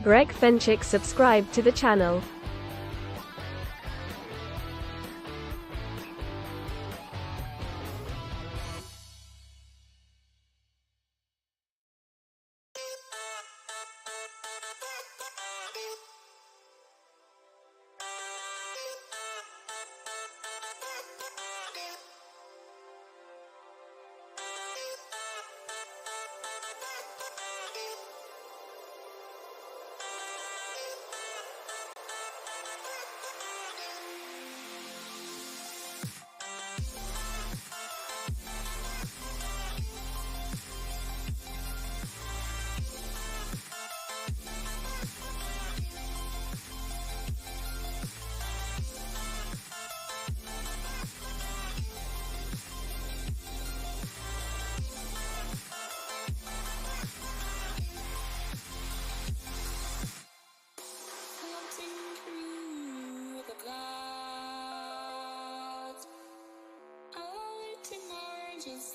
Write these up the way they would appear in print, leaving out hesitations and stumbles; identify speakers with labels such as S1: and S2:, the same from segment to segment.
S1: Greg Fenchik subscribed to the channel.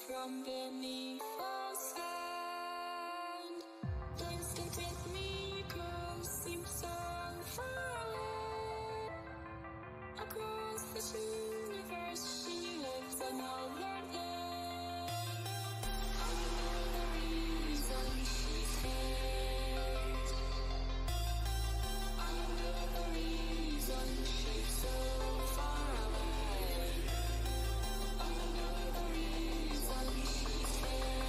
S2: From beneath the sand, place to take me close seems so far away. Across this universe, she lives another day. I know the reason she stays. I know the reason she's so far away. I know the reason she stays.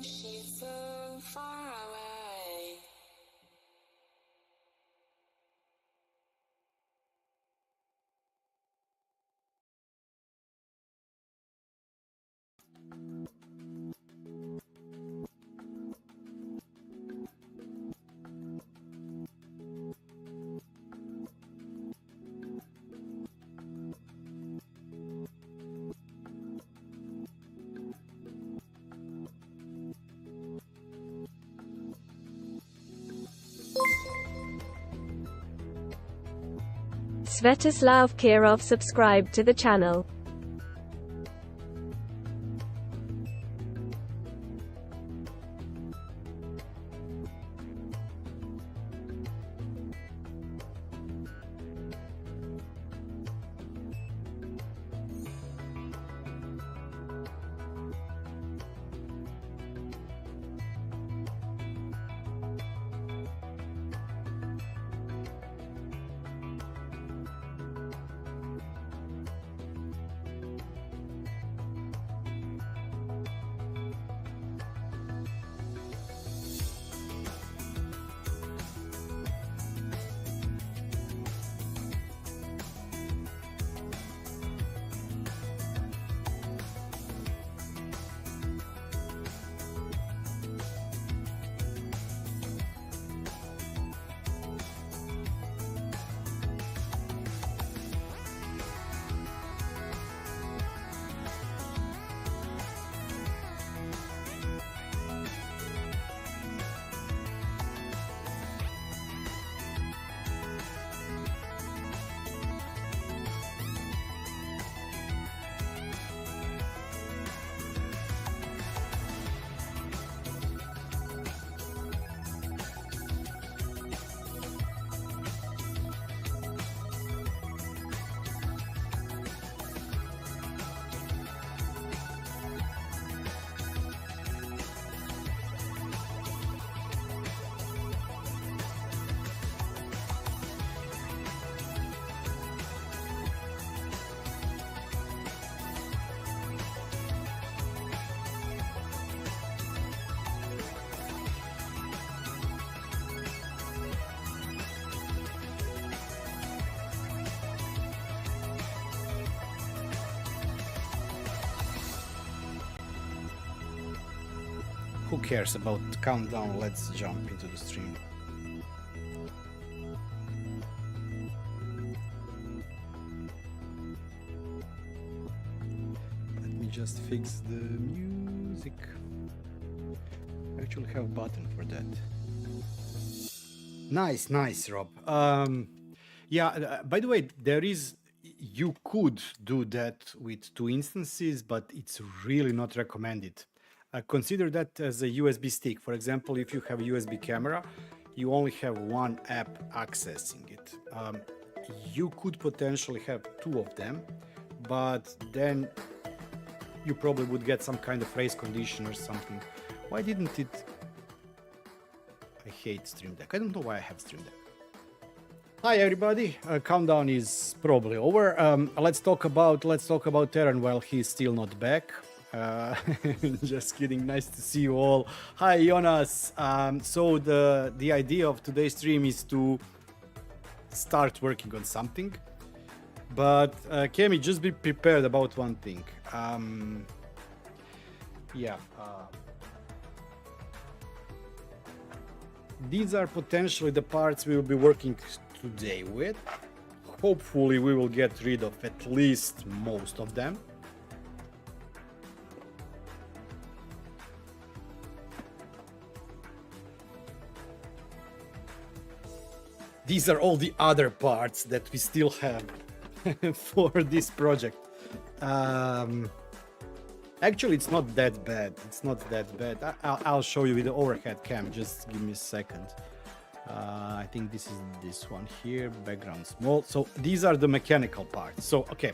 S2: she's so far away.
S1: Svetoslav Kirov subscribed to the channel.
S3: Who cares about countdown? Let's jump into the stream. Let me just fix the music. I actually have a button for that. Nice, Rob. By the way, you could do that with 2 instances, but it's really not recommended. Consider that as a USB stick. For example, if you have a USB camera, you only have 1 app accessing it. You could potentially have 2 of them, but then you probably would get some kind of race condition or something. Why didn't it? I hate Stream Deck. I don't know why I have Stream Deck. Hi everybody, countdown is probably over. Let's talk about Terran while he's still not back. Just kidding, nice to see you all. Hi Jonas. So the idea of today's stream is to start working on something, but Kemi, just be prepared about one thing. These are potentially the parts we will be working today with. Hopefully we will get rid of at least most of them. These are all the other parts that we still have for this project. Actually, it's not that bad. I'll show you with the overhead cam. Just give me a second. I think this is this one here, background small. So these are the mechanical parts. So, okay.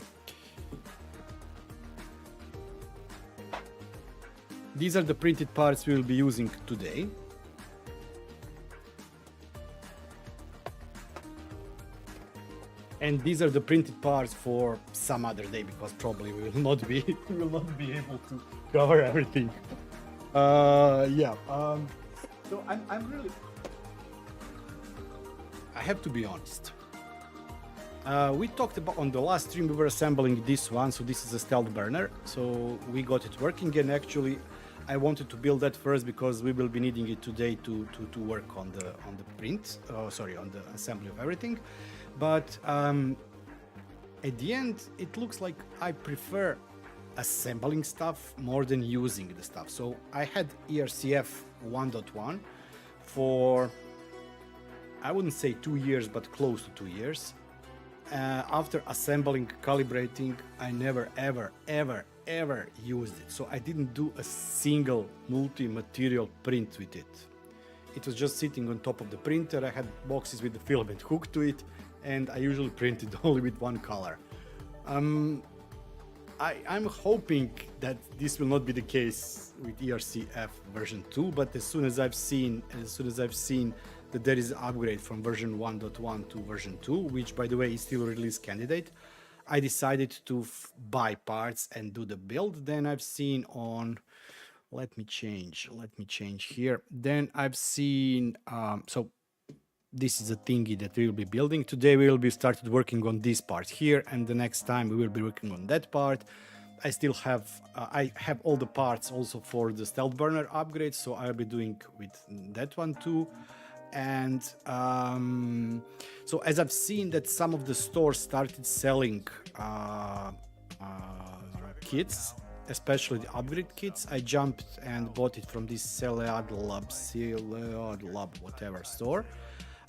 S3: These are the printed parts we will be using today. And these are the printed parts for some other day, because probably we will not be able to cover everything. Yeah. So I'm really. I have to be honest. We talked about on the last stream we were assembling this one, so this is a stealth burner. So we got it working, and actually I wanted to build that first because we will be needing it today to work on the print. Sorry, on the assembly of everything. But at the end, it looks like I prefer assembling stuff more than using the stuff. So I had ERCF 1.1 for, I wouldn't say 2 years, but close to 2 years. After assembling, calibrating, I never ever used it. So I didn't do a single multi-material print with it. It was just sitting on top of the printer. I had boxes with the filament hooked to it, and I usually printed only with one color. I'm hoping that this will not be the case with ERCF version 2, but as soon as I've seen that there is an upgrade from version 1.1 to version 2, which by the way is still a release candidate, I decided to buy parts and do the build. Then I've seen on, let me change here. Then I've seen, so this is a thingy that we will be building. Today we will be started working on this part here, and the next time we will be working on that part. I still have, I have all the parts also for the stealth burner upgrade, so I'll be doing with that one too. And so as I've seen that some of the stores started selling kits, especially the upgrade kits, I jumped and bought it from this Celead Lab, whatever store.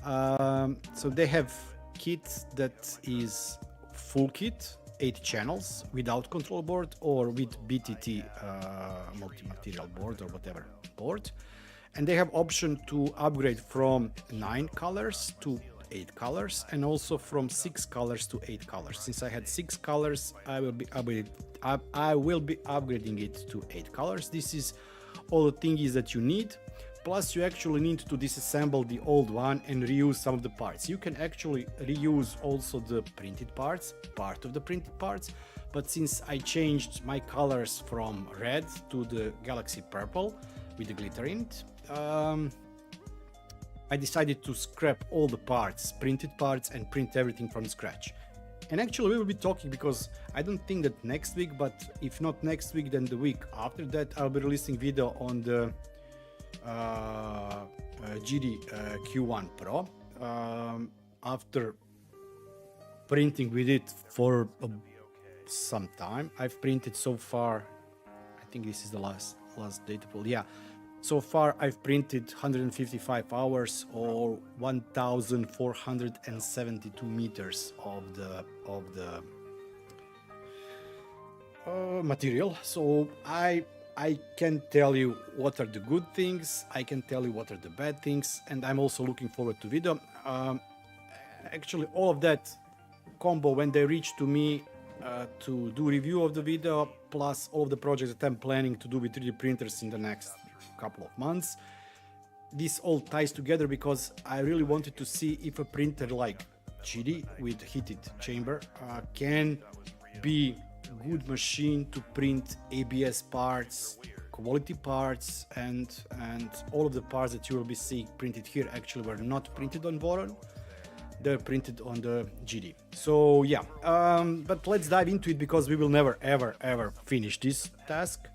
S3: So they have kit that is full kit, 8 channels without control board or with BTT multi-material board or whatever board. And they have option to upgrade from 9 colors to 8 colors, and also from 6 colors to 8 colors. Since I had 6 colors, I will be upgrading it to 8 colors. This is all the thingies that you need. Plus, you actually need to disassemble the old one and reuse some of the parts. You can actually reuse also the printed parts, part of the printed parts. But since I changed my colors from red to the Galaxy Purple with the glitter in it, I decided to scrap all the parts, printed parts, and print everything from scratch. And actually we will be talking, because I don't think that next week, but if not next week, then the week after that, I'll be releasing video on the GD Q1 Pro. After printing with it for some time, I've printed so far, I think this is the last data pool, yeah. So far I've printed 155 hours or 1,472 meters of the material. So I can tell you what are the good things, I can tell you what are the bad things, and I'm also looking forward to video. Actually all of that combo, when they reach to me to do review of the video, plus all of the projects that I'm planning to do with 3D printers in the next couple of months, this all ties together, because I really wanted to see if a printer like GD with heated chamber can be good machine to print ABS parts, quality parts, and all of the parts that you will be seeing printed here actually were not printed on Vorons. They're printed on the GD. So yeah, but let's dive into it, because we will never ever finish this task.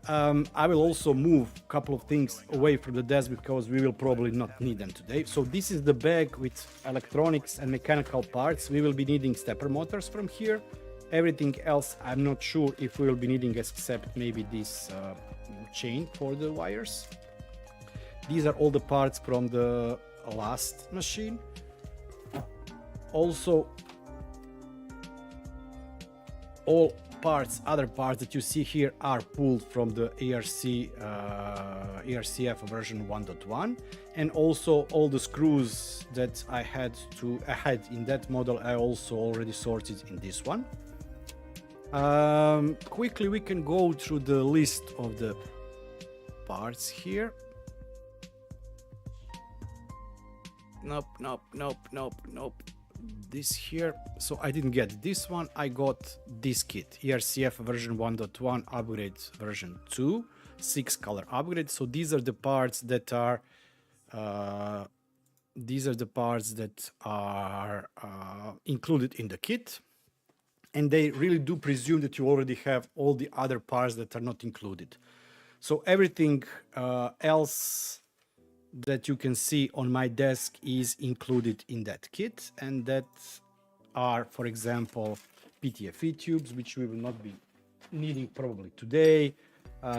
S3: I will also move a couple of things away from the desk, because we will probably not need them today. So this is the bag with electronics and mechanical parts. We will be needing stepper motors from here. Everything else I'm not sure if we will be needing, except maybe this chain for the wires. These are all the parts from the last machine. Also, all other parts that you see here are pulled from the ERCF version 1.1, and also all the screws that I had in that model I also already sorted in this one. Quickly we can go through the list of the parts here. Nope. This here, so I didn't get this one. I got this kit, ERCF version 1.1 upgrade version 2, 6 color upgrade. So these are the parts that are included in the kit, and they really do presume that you already have all the other parts that are not included. So everything else that you can see on my desk is included in that kit, and that are, for example, PTFE tubes, which we will not be needing probably today.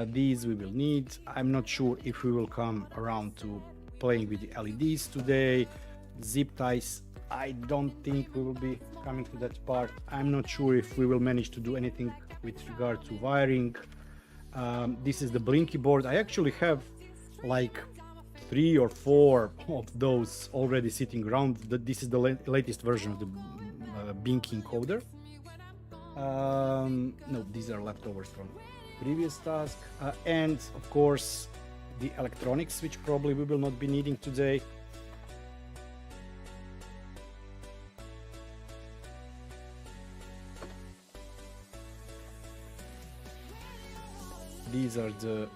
S3: These we will need. I'm not sure if we will come around to playing with the LEDs today. Zip ties, I don't think we will be coming to that part. I'm not sure if we will manage to do anything with regard to wiring. This is the blinky board. I actually have like 3 or 4 of those already sitting around. This is the latest version of the Binky encoder. No, these are leftovers from previous task. And of course the electronics, which probably we will not be needing today. These are the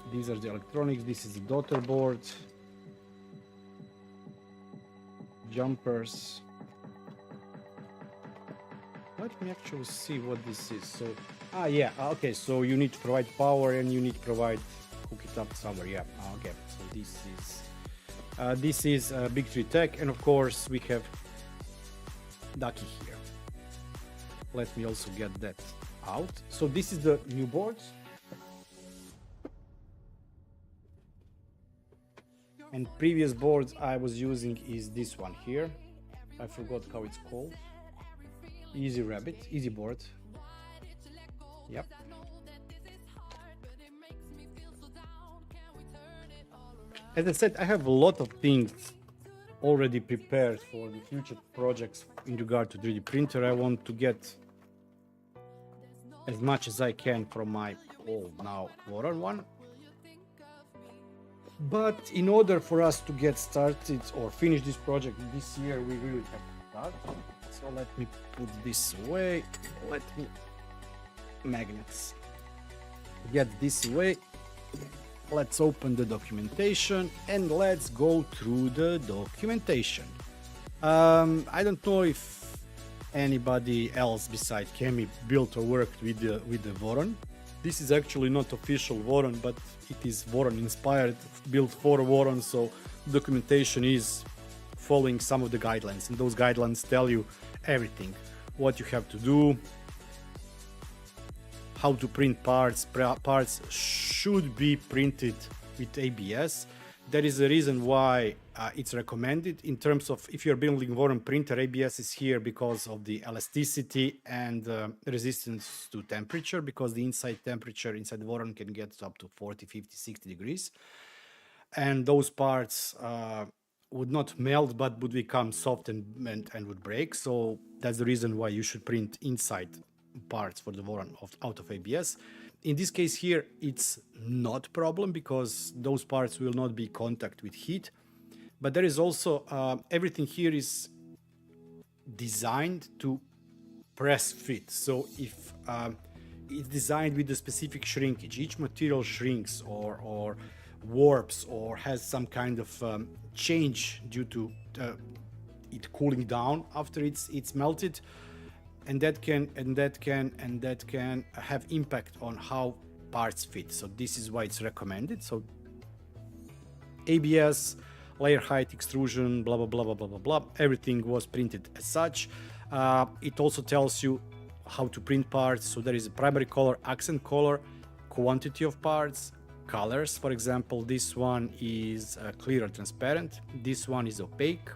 S3: electronics. This is the daughter board, jumpers. Let me actually see what this is. So, yeah, okay. So you need to provide power and you need to provide hook it up somewhere. Yeah, okay. So this is Big Tree Tech, and of course we have Ducky here. Let me also get that out. So this is the new board. And previous boards I was using is this one here. I forgot how it's called. Easy Rabbit, easy board. Yep. As I said, I have a lot of things already prepared for the future projects in regard to 3D printer. I want to get as much as I can from my old now Voron one. But in order for us to get started or finish this project this year, we really have to start. So let me put this away. Let me magnets get this away. Let's open the documentation and let's go through the documentation. I don't know if anybody else besides Kemi built or worked with the Voron. This is actually not official Voron, but it is Voron inspired, built for Voron, so documentation is following some of the guidelines, and those guidelines tell you everything. What you have to do, how to print parts. Parts should be printed with ABS. There is a reason why it's recommended in terms of if you're building Voron printer. ABS is here because of the elasticity and resistance to temperature, because the inside temperature inside Voron can get up to 40, 50, 60 degrees. And those parts would not melt, but would become soft and would break. So that's the reason why you should print inside parts for the Voron out of ABS. In this case here, it's not a problem because those parts will not be in contact with heat. But there is also, everything here is designed to press fit. So if it's designed with a specific shrinkage, each material shrinks or warps or has some kind of change due to it cooling down after it's melted. And that can have impact on how parts fit. So this is why it's recommended. So ABS, layer height, extrusion, blah blah blah blah blah blah blah. Everything was printed as such. It also tells you how to print parts. So there is a primary color, accent color, quantity of parts, colors. For example, this one is clear or transparent. This one is opaque.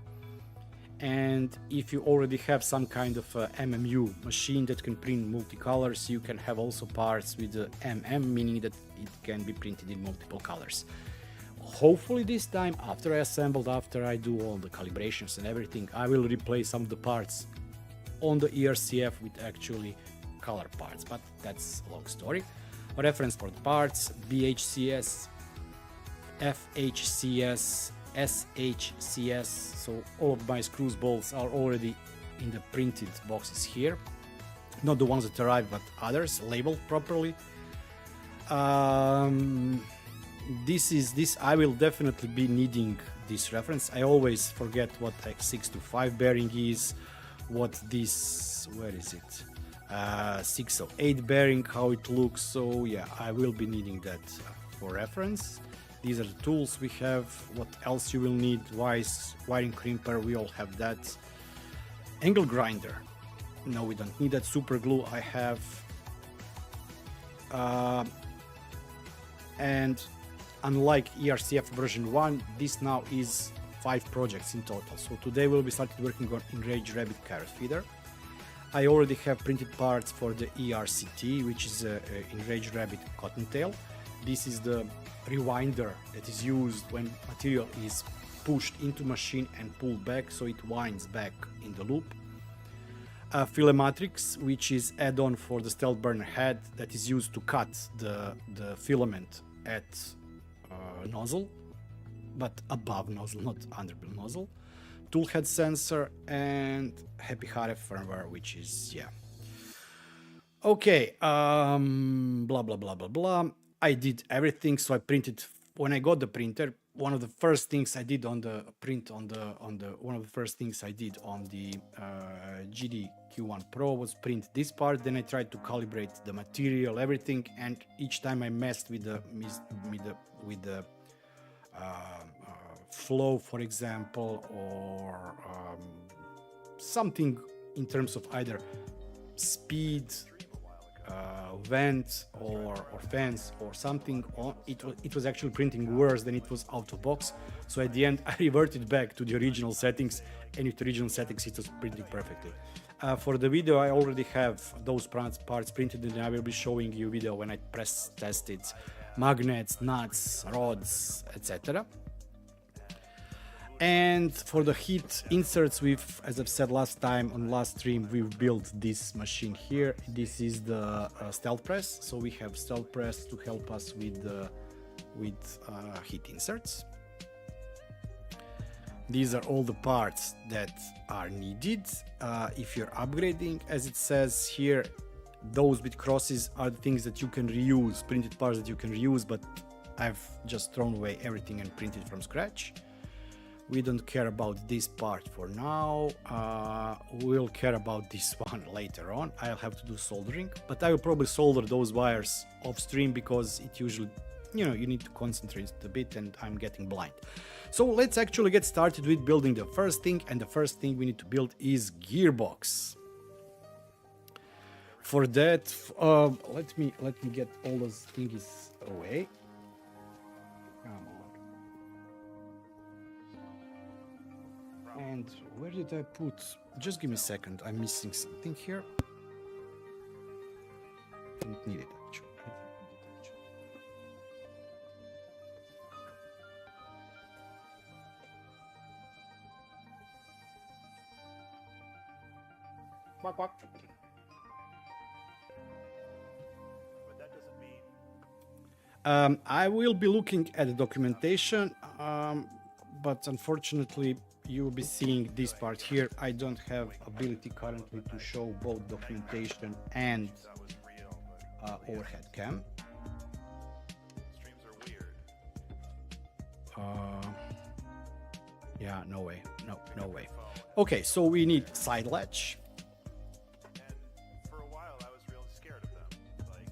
S3: And if you already have some kind of MMU machine that can print multicolors, you can have also parts with the MM, meaning that it can be printed in multiple colors. Hopefully this time, after I assembled, after I do all the calibrations and everything, I will replace some of the parts on the ERCF with actually color parts, but that's a long story. A reference for the parts, BHCS, FHCS, SHCS, so all of my screws bolts are already in the printed boxes here, not the ones that arrived but others labeled properly. this I will definitely be needing this reference. I always forget what X625 bearing is, what this, where is it, 608 bearing, how it looks. So yeah, I will be needing that for reference. These are the tools we have. What else you will need? Wiring crimper, we all have that. Angle grinder, no, we don't need that. Super glue I have. And unlike ERCF version 1, this now is 5 projects in total. So today we'll be starting working on Enraged Rabbit carrot feeder. I already have printed parts for the ERCT, which is a Enraged Rabbit cottontail. This is the rewinder that is used when material is pushed into machine and pulled back, so it winds back in the loop. Filamatrix, which is add-on for the stealth burner head that is used to cut the filament at nozzle, but above nozzle, not under the nozzle. Tool head sensor and Happy Haref firmware, which is, yeah. Okay, blah, blah, blah, blah, blah. I did everything, so I printed, when I got the printer, one of the first things I did on the print on the GD Q1 Pro was print this part. Then I tried to calibrate the material, everything, and each time I messed with the flow, for example, or something in terms of either speed, vent or fans or something, it was actually printing worse than it was out of box. So at the end I reverted back to the original settings, and with the original settings it was printing perfectly. For the video I already have those parts printed, and I will be showing you video when I press tested magnets, nuts, rods, etc. And for the heat inserts, as I've said last time on last stream, we've built this machine here. This is the stealth press, so we have stealth press to help us with heat inserts. These are all the parts that are needed if you're upgrading. As it says here, those with crosses are the things that you can reuse, printed parts that you can reuse, but I've just thrown away everything and printed from scratch. We don't care about this part for now. We'll care about this one later on. I'll have to do soldering, but I will probably solder those wires off stream because it usually, you need to concentrate a bit and I'm getting blind. So let's actually get started with building the first thing, and the first thing we need to build is Gearbox. For that, let me get all those thingies away. And where did I put? Just give me a second. I'm missing something here. Don't need it actually. Quack, quack.
S4: But that doesn't mean.
S3: I will be looking at the documentation, but unfortunately you will be seeing this part here. I don't have ability currently to show both documentation and overhead cam.
S4: Streams are weird.
S3: Yeah, no way, no way. Okay, so we need side latch.
S4: And for a while I was real scared of them. Like,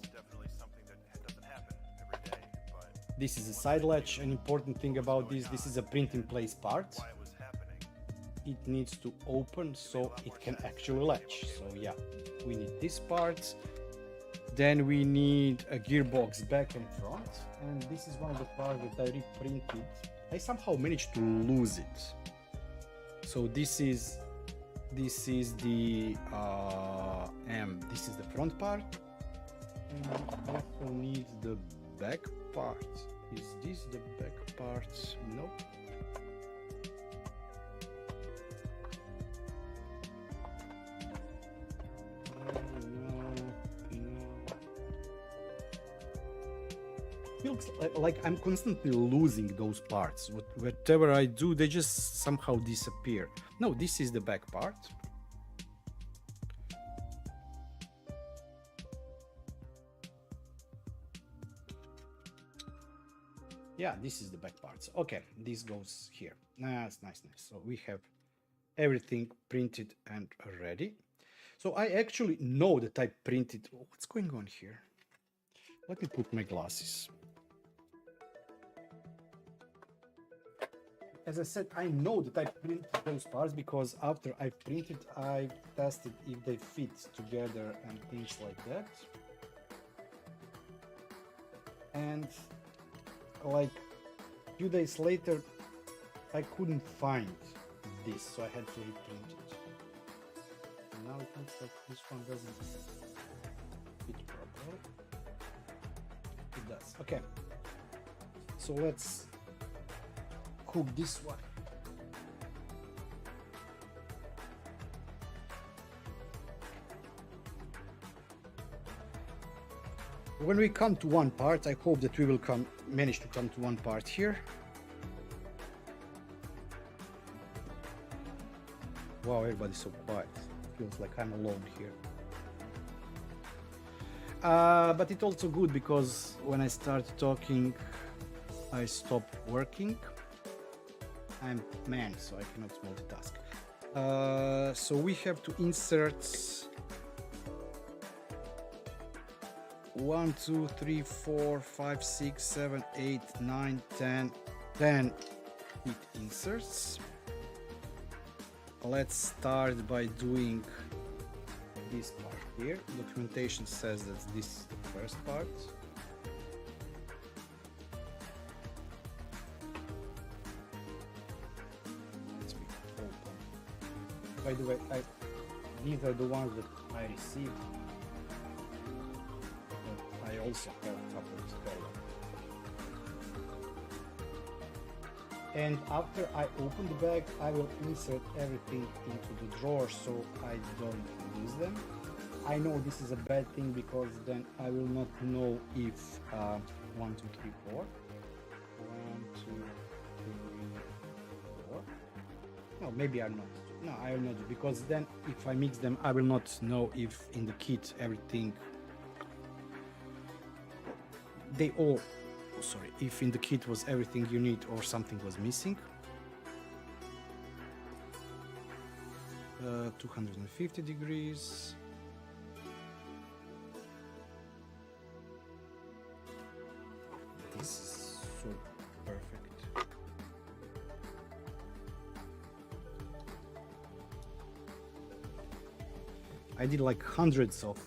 S4: it's definitely something that doesn't happen every day, but
S3: This is a side latch. An important thing about this is a print in place part.
S4: why it was happening.
S3: It needs to open so it can actually latch. So yeah, we need this part. Then we need a gearbox back and front, and this is one of the parts that I reprinted. I somehow managed to lose it. So this is the this is the front part, and I also need the back part. Is this the back part? Nope. Feels like I'm constantly losing those parts. Whatever I do, they just somehow disappear. No, this is the back part. Yeah, this is the back parts. Okay, this goes here. Nice, nice, nice. So we have everything printed and ready. So I actually know that I printed. What's going on here? Let me put my glasses. As I said, I know that I printed those parts because after I printed, I tested if they fit together and things like that. And like a few days later, I couldn't find this, so I had to reprint it. And now it looks like this one doesn't fit properly. It does. Okay. So let's cook this one. When we come to one part, I hope that we will manage to come to one part here. Wow, everybody's so quiet. Feels like I'm alone here. But it's also good because when I start talking, I stop working. I'm man, so I cannot multitask. So we have to insert 1, 2, 3, 4, 5, 6, 7, 8, 9, 10 heat inserts. Let's start by doing this part here. Documentation says that this is the first part. Let's be open. By the way, these are the ones that I received. But I also have a couple of spare. And after I open the bag, I will insert everything into the drawer so I don't lose them. I know this is a bad thing because then I will not know if 1, 2, 3, 4. 1, 2, 3, 4. No, maybe I'm not. No, I will not do because then if I mix them, I will not know if in the kit everything if in the kit was everything you need or something was missing. 250 degrees. This is so perfect. I did like hundreds of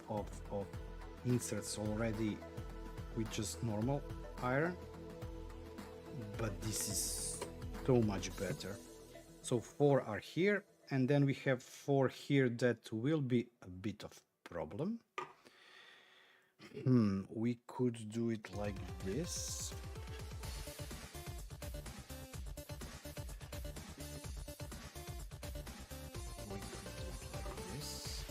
S3: inserts already with just normal iron, but this is so much better. So 4 are here, and then we have 4 here that will be a bit of problem. We could do it like this. We could do it like this.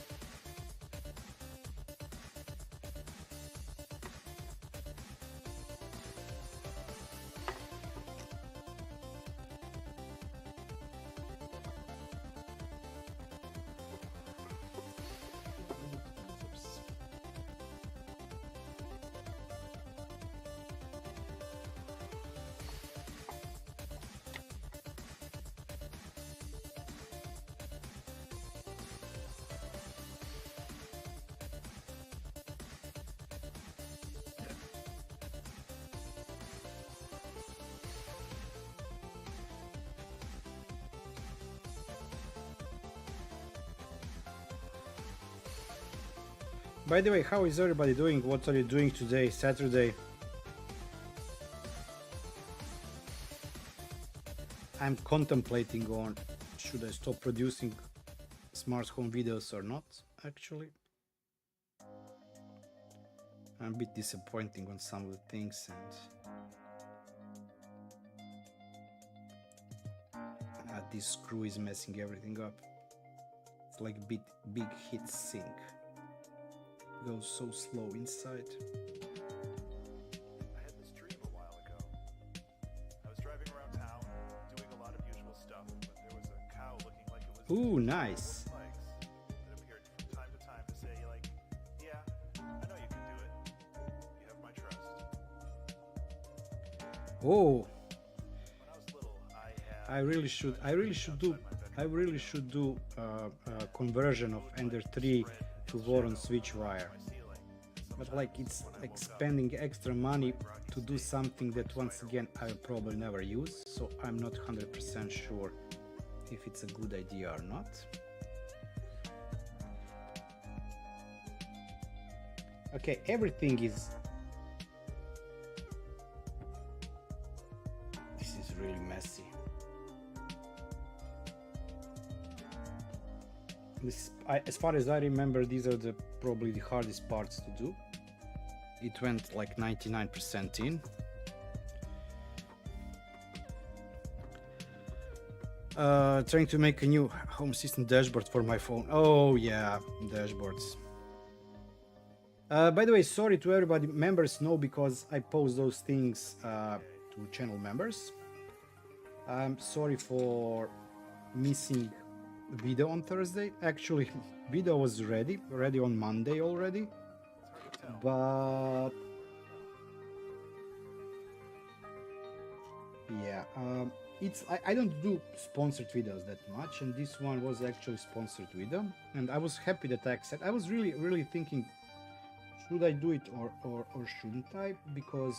S3: By the way, how is everybody doing? What are you doing today, Saturday? I'm contemplating on should I stop producing smart home videos or not, actually. I'm a bit disappointing on some of the things and this screw is messing everything up. It's like a big heat sink. Goes so slow inside.
S4: I had this dream a while ago. I was driving around town, doing a lot of usual stuff, when there was a cow looking like it was
S3: Ooh, nice.
S4: legs that appeared from time to time to say, like, yeah, I know you can do it. You have my trust.
S3: Oh,
S4: When I was little,
S3: I really should do conversion of Ender 3 to Vorons switch wire. But like it's like spending extra money to do something that once again I will probably never use, so I'm not 100% sure if it's a good idea or not. Okay, everything is... This is really messy. As far as I remember, these are probably the hardest parts to do. It went like 99% in. Trying to make a new home system dashboard for my phone. Oh yeah, dashboards. By the way, sorry to everybody, members know because I post those things to channel members. I'm sorry for missing video on Thursday. Actually, video was ready on Monday already, but yeah, I don't do sponsored videos that much, and this one was actually sponsored video, and I was happy that I accepted. I was really thinking, should I do it or shouldn't I? Because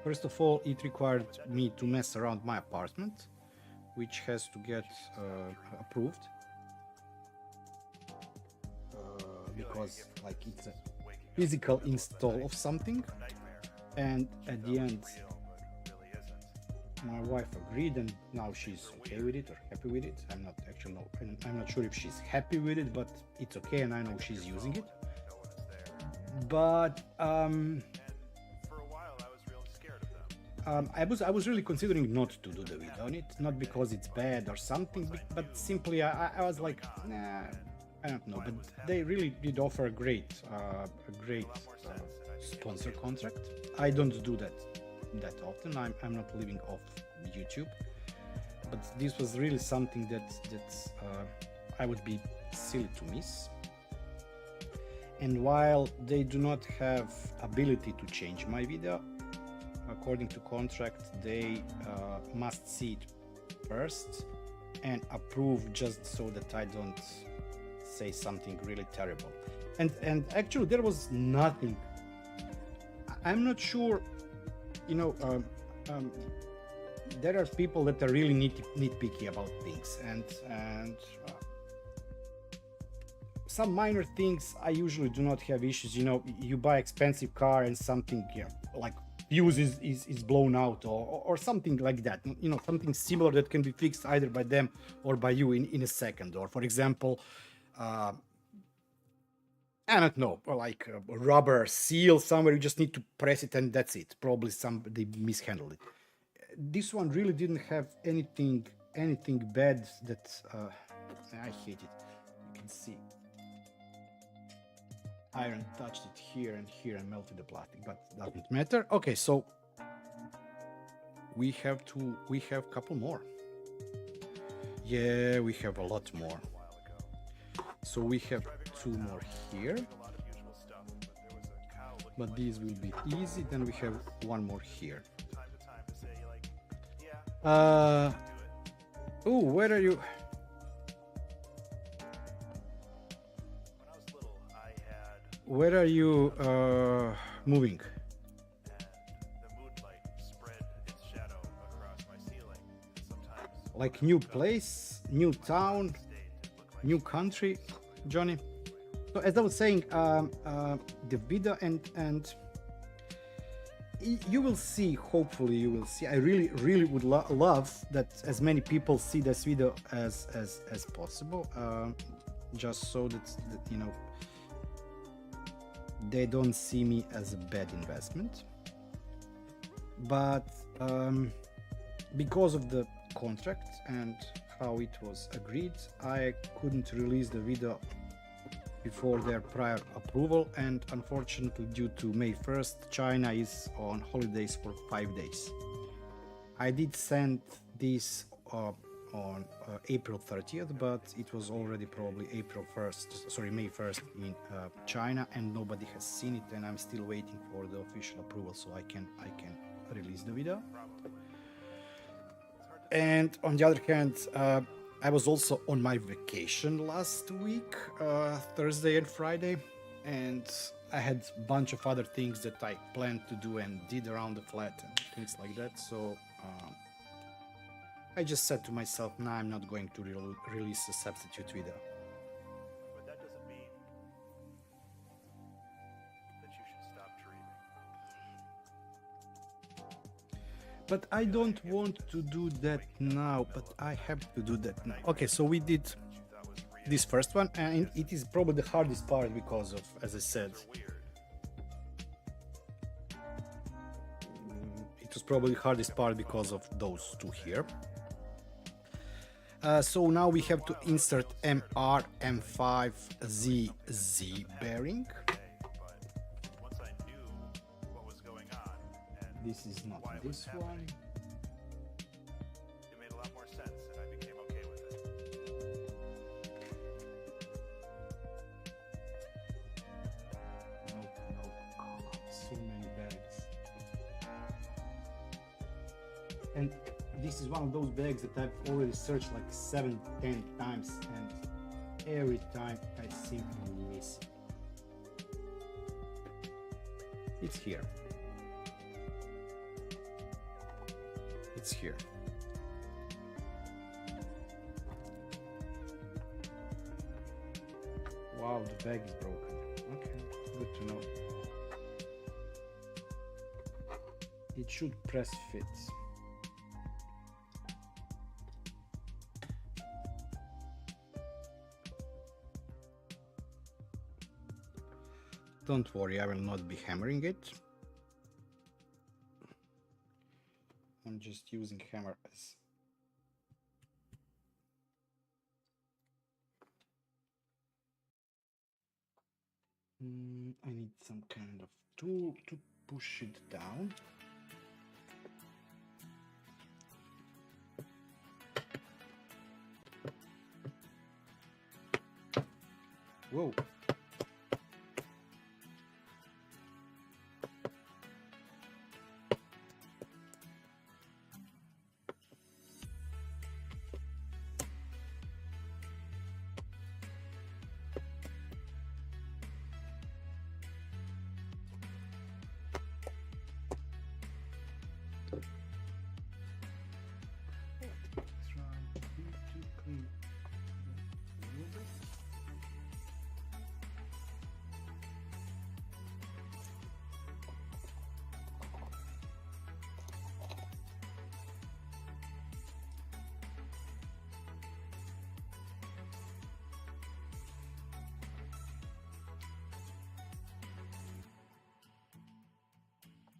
S3: first of all, it required me to mess around my apartment, which has to get approved because like it's a physical install of something, and at the end my wife agreed, and now she's okay with it or happy with it. I'm not actually no, I'm not sure if she's happy with it, but it's okay, and I know she's using it. But
S4: for a while I was really scared of them.
S3: I was really considering not to do the video on it, not because it's bad or something, but simply I was like, nah, I don't know. But they really did offer a great sponsor contract. I don't do that often. I'm not living off YouTube, but this was really something that I would be silly to miss. And while they do not have ability to change my video, according to contract, they must see it first and approve, just so that I don't say something really terrible. And actually there was nothing. I'm not sure, you know, there are people that are really nitpicky about things, and some minor things I usually do not have issues. You know, you buy expensive car and something, yeah, like fuse is blown out or something like that, you know, something similar that can be fixed either by them or by you in a second. Or for example, I don't know, or like a rubber seal somewhere, you just need to press it and that's it. Probably they mishandled it. This one really didn't have anything bad that I hate it. You can see iron touched it here and here and melted the plastic, but doesn't matter. Okay, so we have a couple more. Yeah, we have a lot more. So we have two more here, but these will be easy. Then we have one more here. Oh, where are you? Where are you moving? Like new place, new town, new country, Johnny? So as I was saying, the video and you will see, hopefully you will see. I really would love that as many people see this video as possible, just so that you know, they don't see me as a bad investment. But because of the contract and how it was agreed, I couldn't release the video before their prior approval, and unfortunately due to May 1st, China is on holidays for 5 days. I did send this on April 30th, but it was already probably May 1st in China, and nobody has seen it, and I'm still waiting for the official approval so I can release the video.
S4: Probably. It's hard to
S3: And on the other hand, I was also on my vacation last week, Thursday and Friday, and I had a bunch of other things that I planned to do and did around the flat and things like that. So I just said to myself, nah, I'm not going to release a substitute video.
S4: But that doesn't mean that you should stop dreaming.
S3: But I don't want to do that now, but I have to do that now. Okay, so we did
S4: That you thought was real
S3: this first one, and it is probably the hardest part because of, as I said,
S4: weird.
S3: it was probably the hardest part because of those two here. So now we have to insert MR M5ZZ bearing.
S4: But once I knew what was going on and
S3: This is not
S4: why it was
S3: this one.
S4: happening, it made a lot more sense and I became okay with it.
S3: Nope, nope. Oh, so many bags. And this is one of those bags that I've already searched like 7-10 times, and every time I simply miss it. It's here. It's here. Wow, the bag is broken. Okay, good to know. It should press fit. Don't worry, I will not be hammering it. I'm just using hammer as I need some kind of tool to push it down. Whoa.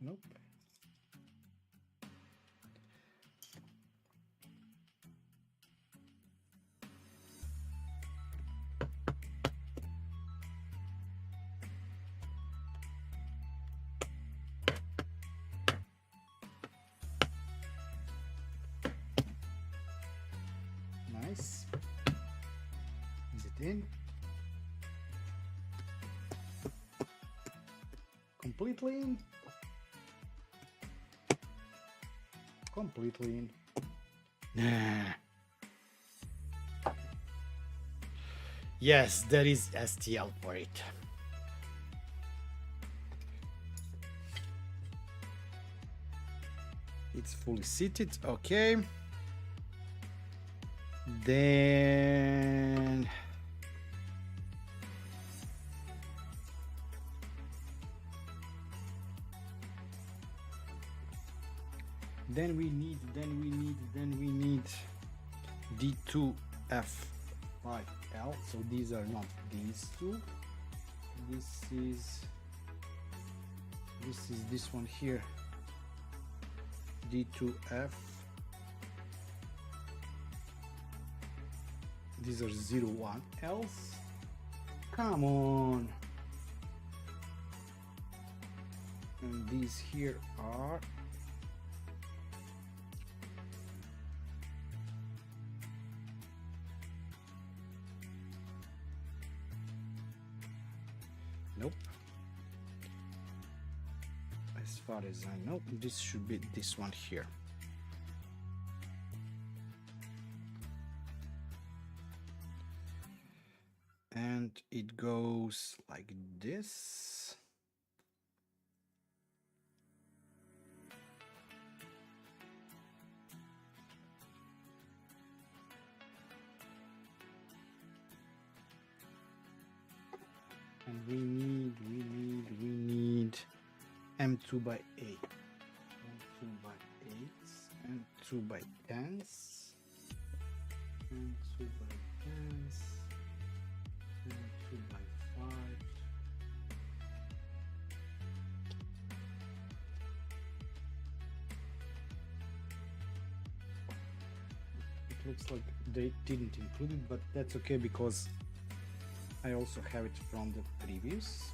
S3: Nope. Nice. Is it in? Completely in? Completely in. Nah. Yes, there is STL for it. It's fully seated, okay. Then we need D2F5L. So these are not these two. This is this one here. D2F. These are 01Ls. Come on. And these here are nope. I as far as I know, this should be this one here. And it goes like this. And we need M2 by 8, M2 by 8s, M2 by 10s, M2 by 10s, M2 by 5. It looks like they didn't include it, but that's okay because I also have it from the previous.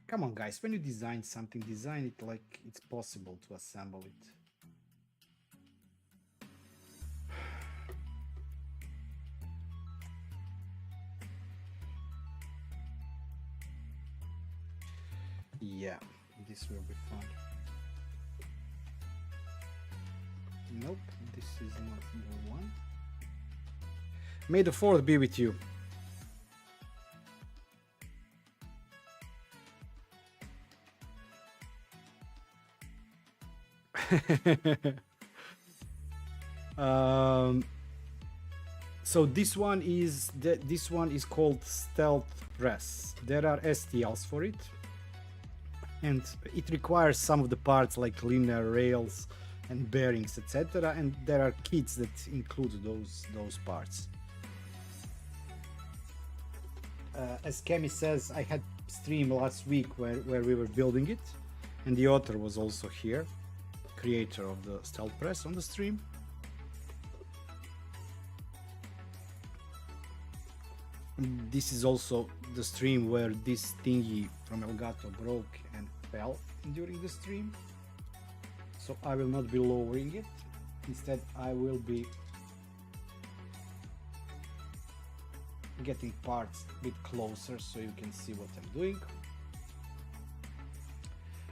S3: Come on guys, when you design something, design it like it's possible to assemble it. Yeah, this will be fun. Nope, this is not the one. May the 4th be with you. So this one is called stealth press. There are STLs for it, and it requires some of the parts like linear rails and bearings, etc. And there are kits that include those parts. As Kemi says, I had stream last week where we were building it, and the author was also here, creator of the stealth press, on the stream. This is also the stream where this thingy from Elgato broke and fell during the stream. So I will not be lowering it. Instead, I will be getting parts a bit closer so you can see what I'm doing.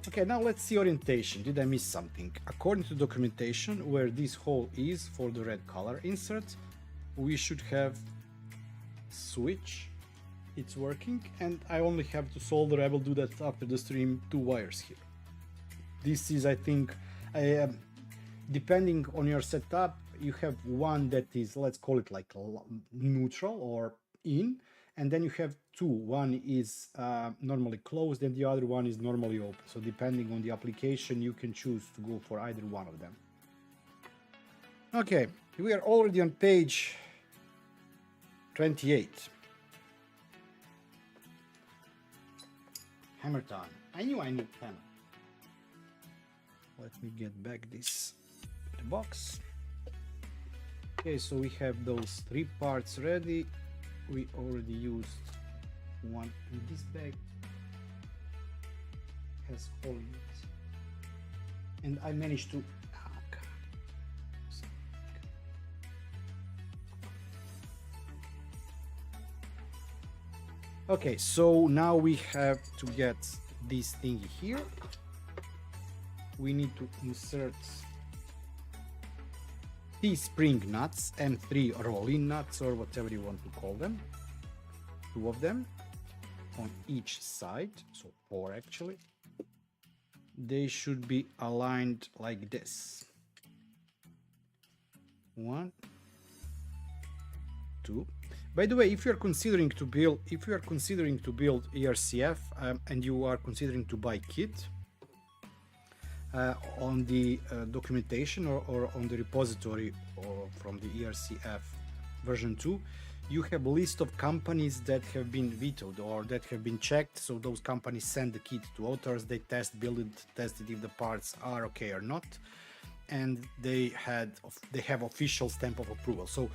S3: Okay, now let's see orientation. Did I miss something? According to documentation, where this hole is for the red color insert, we should have switch. It's working, and I only have to solder. I will do that after the stream. 2 wires here. This is, I think, depending on your setup, you have one that is, let's call it like neutral or in, and then you have 2. One is normally closed and the other one is normally open. So depending on the application, you can choose to go for either one of them. Okay, we are already on page 28. Hammer time. I knew I need hammer. Let me get back this the box. Okay, so we have those 3 parts ready. We already used one in this bag. Has hole in it. And I managed to okay, so now we have to get this thing here. We need to insert T-spring nuts, M3 roll-in nuts, or whatever you want to call them. 2 of them on each side, so 4 actually. They should be aligned like this. 1, 2. By the way, if you are considering to build ERCF and you are considering to buy kit, on the documentation or on the repository or from the ERCF version 2, you have a list of companies that have been vetoed or that have been checked. So those companies send the kit to authors, they build it, tested if the parts are okay or not, and they have official stamp of approval. So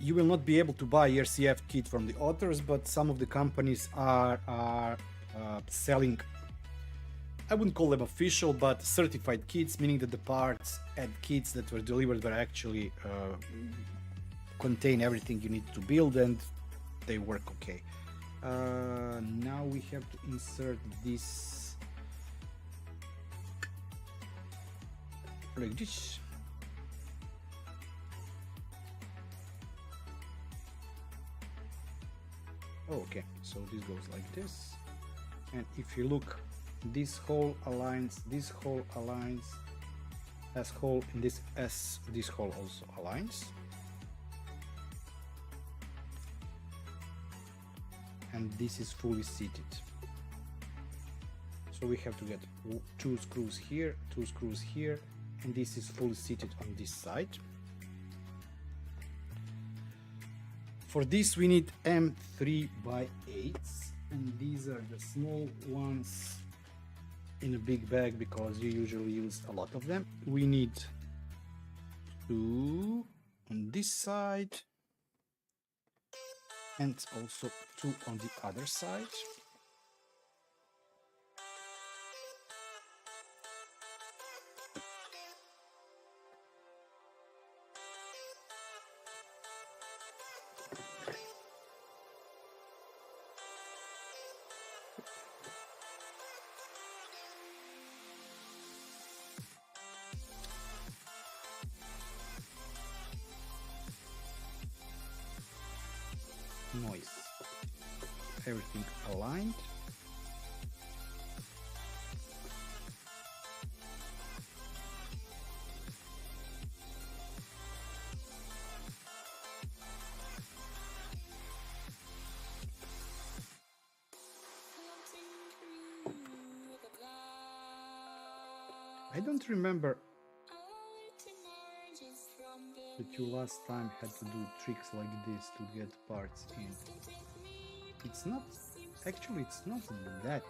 S3: You will not be able to buy ERCF kit from the authors, but some of the companies are selling, I wouldn't call them official, but certified kits, meaning that the parts and kits that were delivered were actually contain everything you need to build, and they work okay. Now we have to insert this like this. Oh, okay, so this goes like this, and if you look, this hole aligns, this hole aligns, as hole in this, as this hole also aligns, and this is fully seated. So we have to get 2 screws here, 2 screws here, and this is fully seated on this side. For this we need M3x8s, and these are the small ones in a big bag because you usually use a lot of them. We need 2 on this side and also 2 on the other side. Noise. Everything aligned. I don't remember that you last time had to do tricks like this to get parts in. It's not, actually it's not that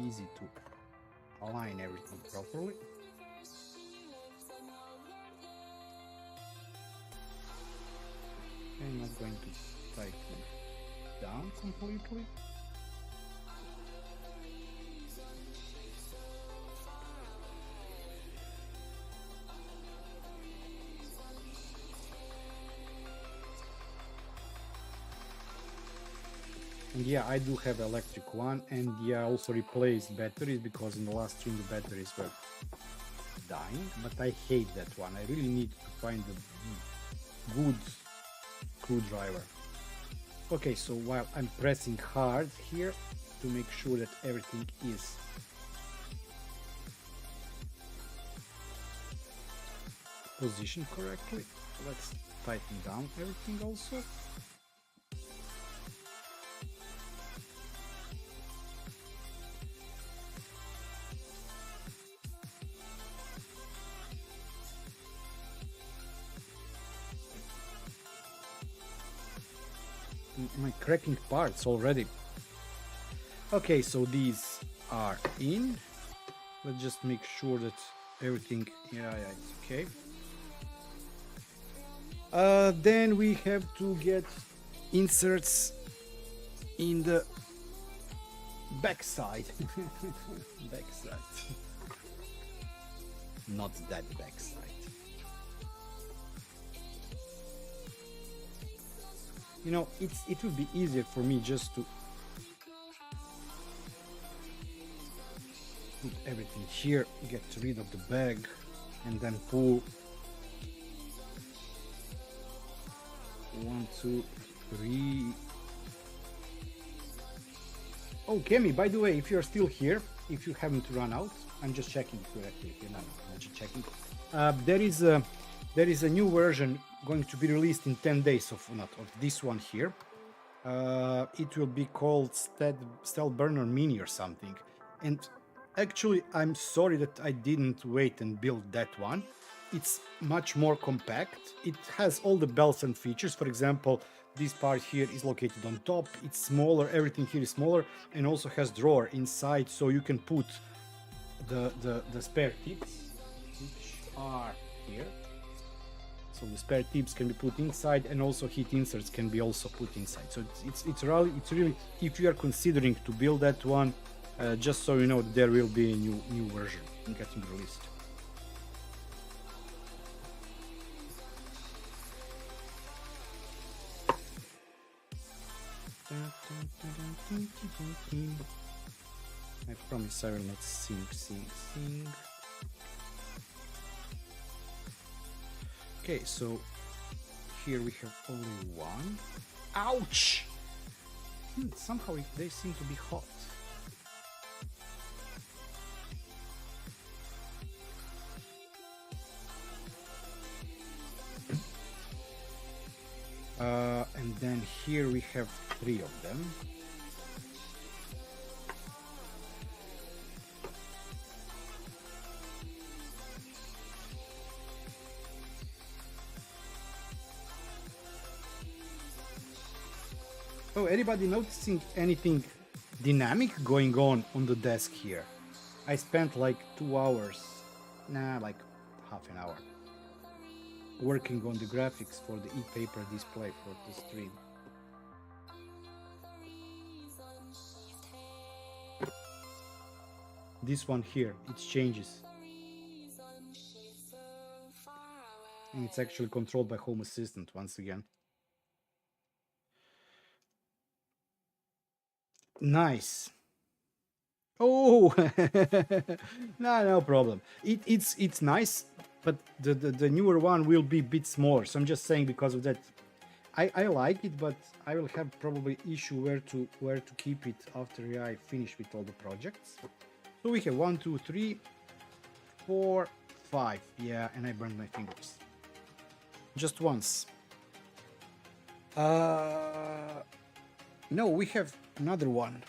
S3: easy to align everything properly. I'm not going to tighten down completely. And yeah, I do have electric one, and yeah, I also replaced batteries because in the last stream the batteries were dying, but I hate that one. I really need to find a good screwdriver. Okay, so while I'm pressing hard here to make sure that everything is positioned correctly, let's tighten down everything also. My cracking parts already. Okay, so these are in. Let's just make sure that everything, yeah, it's okay. Then we have to get inserts in the backside. Backside. Not that backside. You know, it would be easier for me just to put everything here, get rid of the bag, and then pull 1, 2, 3. Oh, Kemi, by the way, if you're still here, if you haven't run out, I'm just checking if you're actually here. No, I'm just checking. There is a new version going to be released in 10 days of this one here. It will be called Stealth Burner Mini or something. And actually, I'm sorry that I didn't wait and build that one. It's much more compact. It has all the bells and features. For example, this part here is located on top. It's smaller. Everything here is smaller, and also has drawer inside, so you can put the spare tips, which are here. So the spare tips can be put inside, and also heat inserts can be also put inside. So it's really, if you are considering to build that one, just so you know, there will be a new version getting released. I promise I will not sing. Okay, so here we have only one. Ouch! Somehow they seem to be hot. And then here we have 3 of them. Oh, anybody noticing anything dynamic going on the desk here? I spent like 2 hours, like half an hour, working on the graphics for the e-paper display for the stream. This one here, it changes. And it's actually controlled by Home Assistant once again. Nice. Oh, no problem. It's nice, but the newer one will be a bit smaller. So I'm just saying because of that. I like it, but I will have probably issue where to keep it after I finish with all the projects. So we have 1, 2, 3, 4, 5. Yeah, and I burned my fingers. Just once. No, we have another one.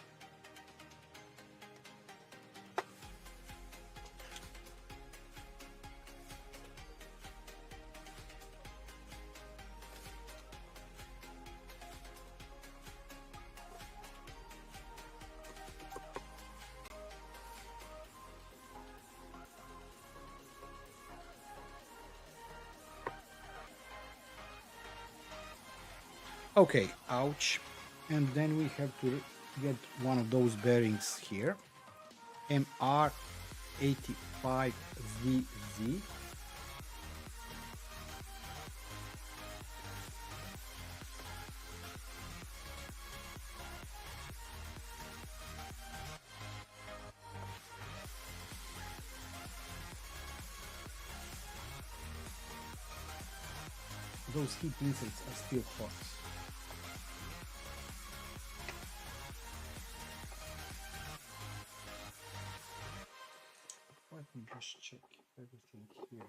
S3: Okay, ouch. And then we have to get one of those bearings here. MR85VZ. Those heat inserts are still hot. Let me just check everything here.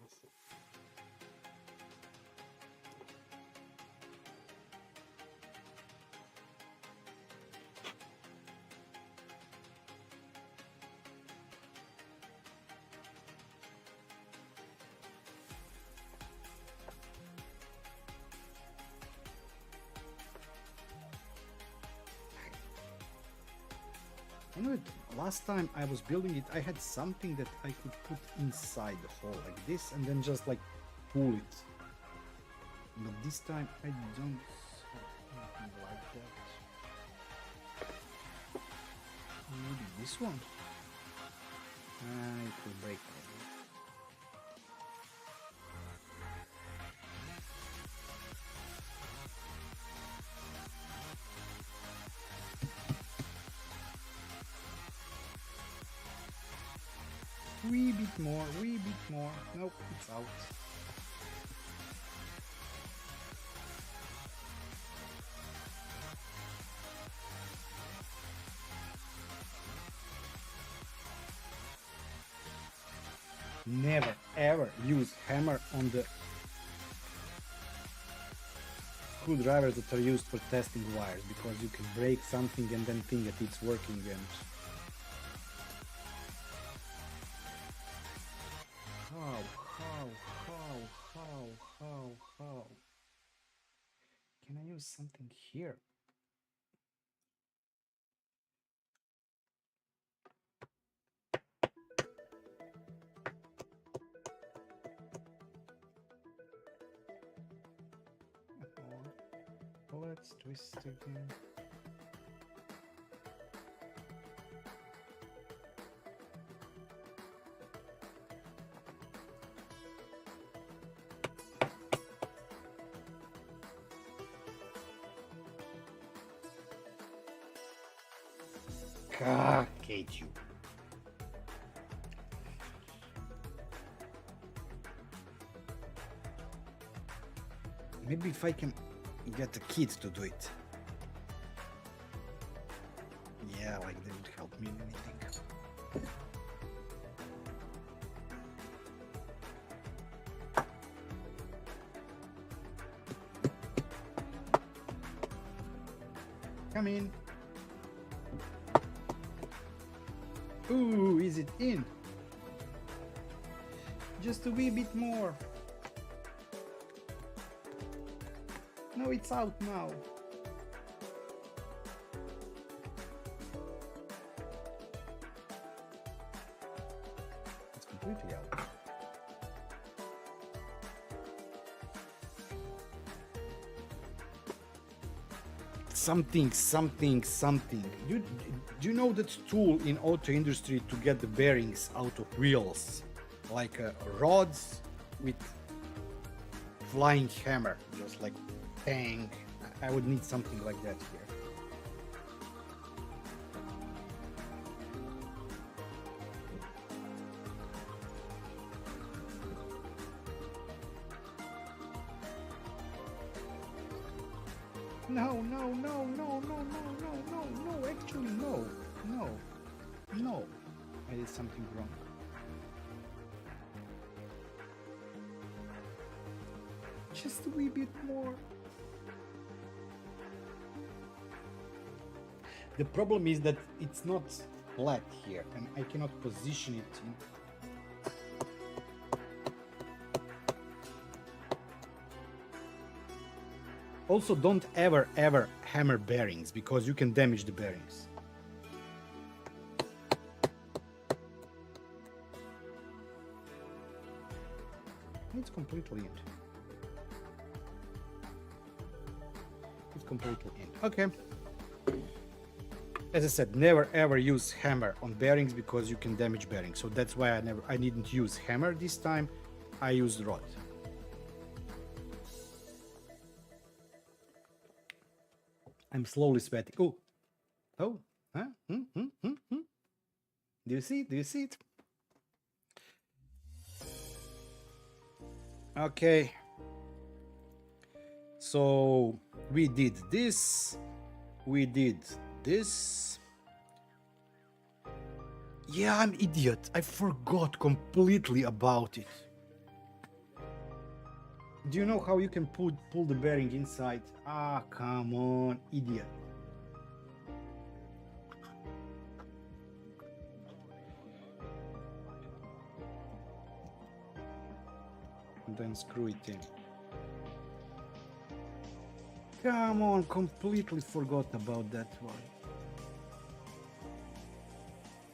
S3: I know it, last time I was building it, I had something that I could put inside the hole like this and then just like pull it. But this time I don't have anything like that. Maybe this one? It will break probably. Wee bit more, wee bit more. Nope, it's out. Never ever use hammer on the screwdrivers that are used for testing wires, because you can break something and then think that it's working and how can I use something here? let's twist again. Hate you. Maybe if I can get a kid to do it. Yeah, like they would help me in anything. Come in. Ooh, is it in? Just a wee bit more. No, it's out now. It's completely out. Something. Do you know that tool in auto industry to get the bearings out of wheels? Like rods with flying hammer, just like bang. I would need something like that here. No, actually no. I did something wrong. Just a wee bit more. The problem is that it's not flat here and I cannot position it in. Also, don't ever hammer bearings because you can damage the bearings. It's completely in. It's completely in. Okay. As I said, never ever use hammer on bearings because you can damage bearings. So that's why I didn't use hammer this time. I used rod. I'm slowly sweating. Oh, huh? Do you see? Do you see it? Okay. So we did this. We did this. Yeah, I'm idiot. I forgot completely about it. Do you know how you can pull the bearing inside? Ah, come on, idiot. And then screw it in. Come on, completely forgot about that one.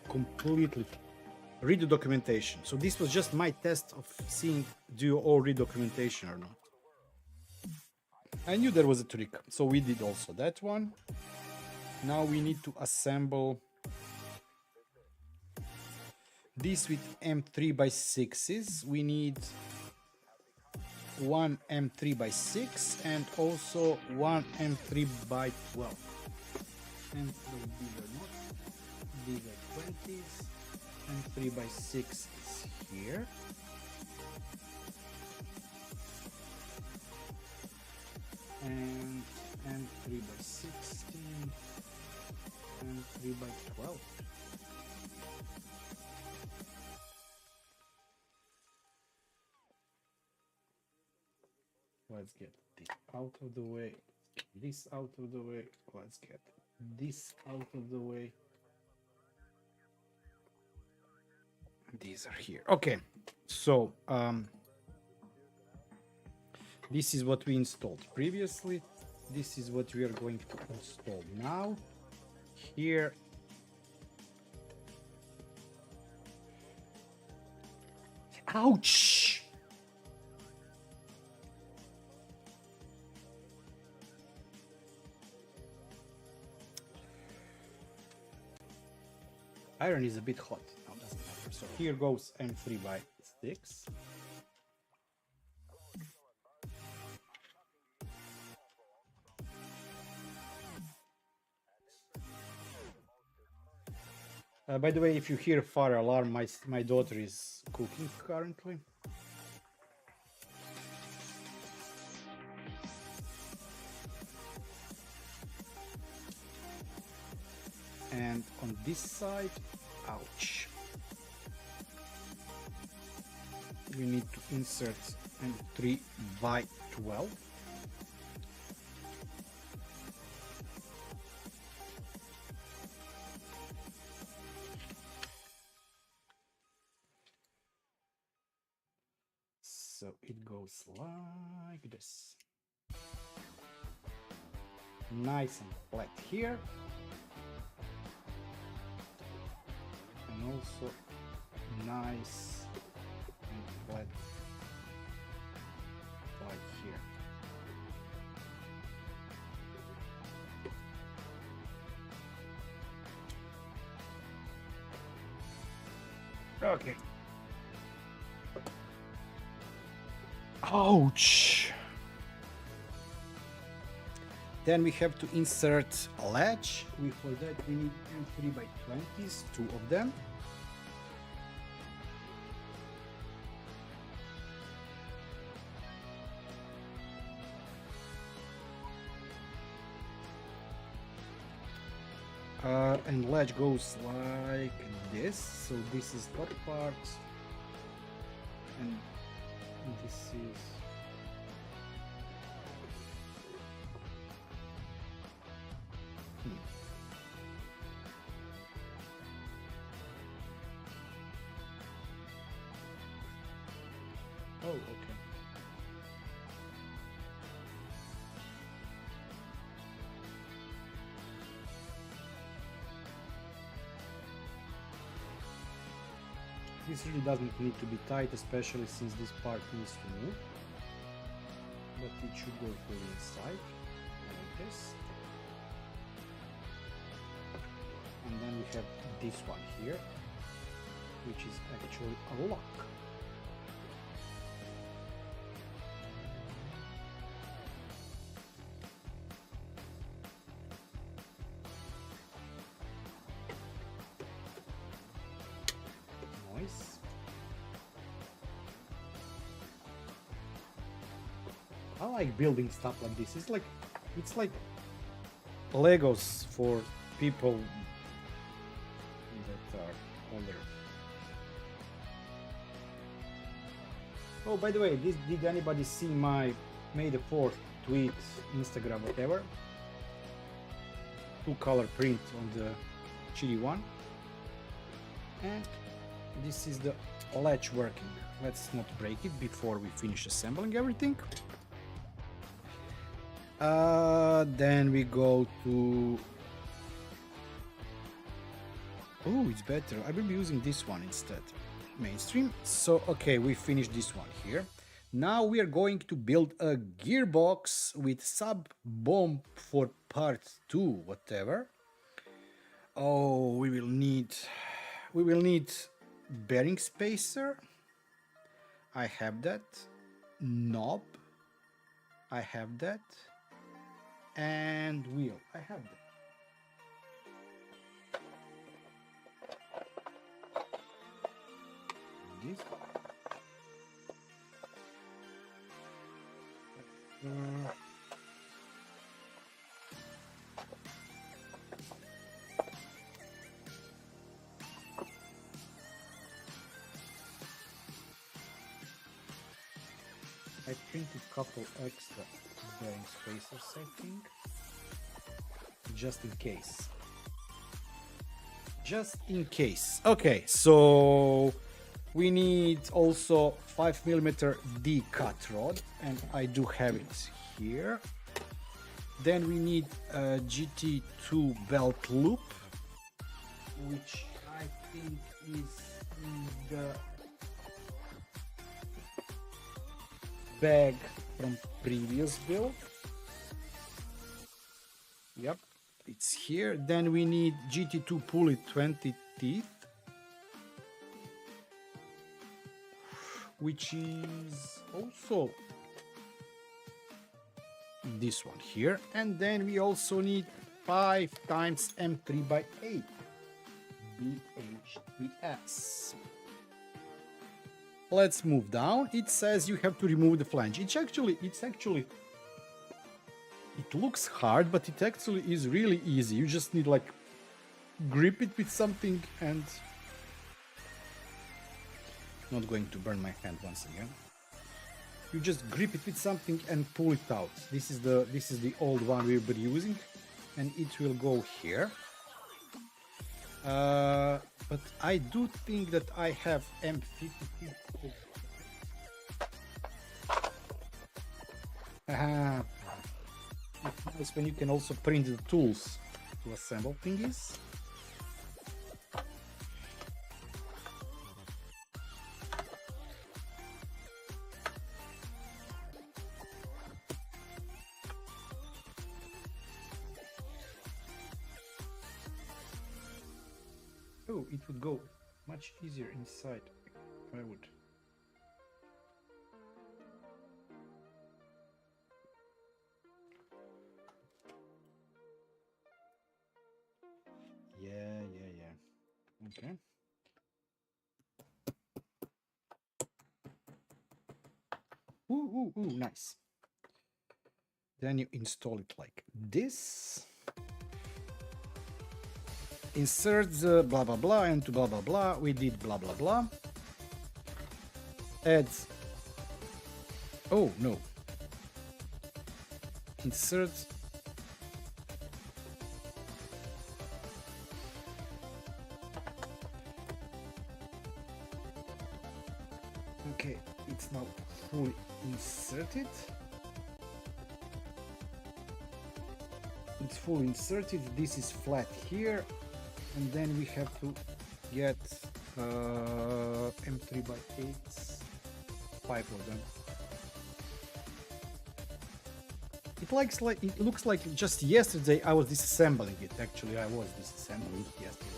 S3: Completely. Read the documentation. So this was just my test of seeing do you all read documentation or not. I knew there was a trick, so we did also that one. Now we need to assemble this with M3x6s. We need one M3x6 and also one M3x12. And these are not. These are 20s. And 3x6 is here. And 3x16 and 3x12. Let's get this out of the way. This out of the way. Let's get this out of the way. These are here. Okay, so this is what we installed previously. This is what we are going to install now. Here. Ouch! Iron is a bit hot. No, doesn't matter. So here goes M3x6. By the way, if you hear fire alarm, my daughter is cooking currently. And on this side, ouch, we need to insert M3 by 12. So it goes like this. Nice and flat here. And also nice and flat like here. Okay. Ouch! Then we have to insert a latch. For that we need M3 by 20s, 2 of them. And latch goes like this. So this is top part, and this is oh, okay. This really doesn't need to be tight, especially since this part needs to move. But it should go fully inside, like this. And then we have this one here, which is actually a lock. Nice. I like building stuff like this. It's like Legos for people that are older. Oh, by the way, did anybody see my May the 4th tweet, Instagram, whatever? 2-color print on the chili one. And this is the latch working. Let's not break it before we finish assembling everything. Then we go to... Oh, it's better. I will be using this one instead. Mainstream. So, okay, we finished this one here. Now we are going to build a gearbox with sub-bomb for part 2, whatever. Oh, we will need bearing spacer. I have that. Knob. I have that. And wheel. I have that. This. I printed a couple extra bearing spacers, I think, just in case. Just in case. Okay, so we need also 5mm D cut rod, and I do have it here. Then we need a GT2 belt loop, which I think is in the bag from previous build. Yep, it's here. Then we need GT2 pulley teeth, which is also this one here, and then we also need 5 times M3 by 8 BH3S. Let's move down. It says you have to remove the flange. It looks hard, but it actually is really easy. You just need like grip it with something, and not going to burn my hand once again. You just grip it with something and pull it out. This is the old one we've been using, and it will go here. But I do think that I have M50. It's nice when you can also print the tools to assemble thingies. Oh, it would go much easier inside if I would. Yeah. Okay. Ooh, nice. Then you install it like this. Insert the blah blah blah into blah blah blah. We did blah blah blah. Add. Oh no. Insert. Okay, it's now fully inserted. It's fully inserted. This is flat here, and then we have to get M3 by 8s, 5 of them. It looks like just yesterday I was disassembling it. Actually, I was disassembling it yesterday.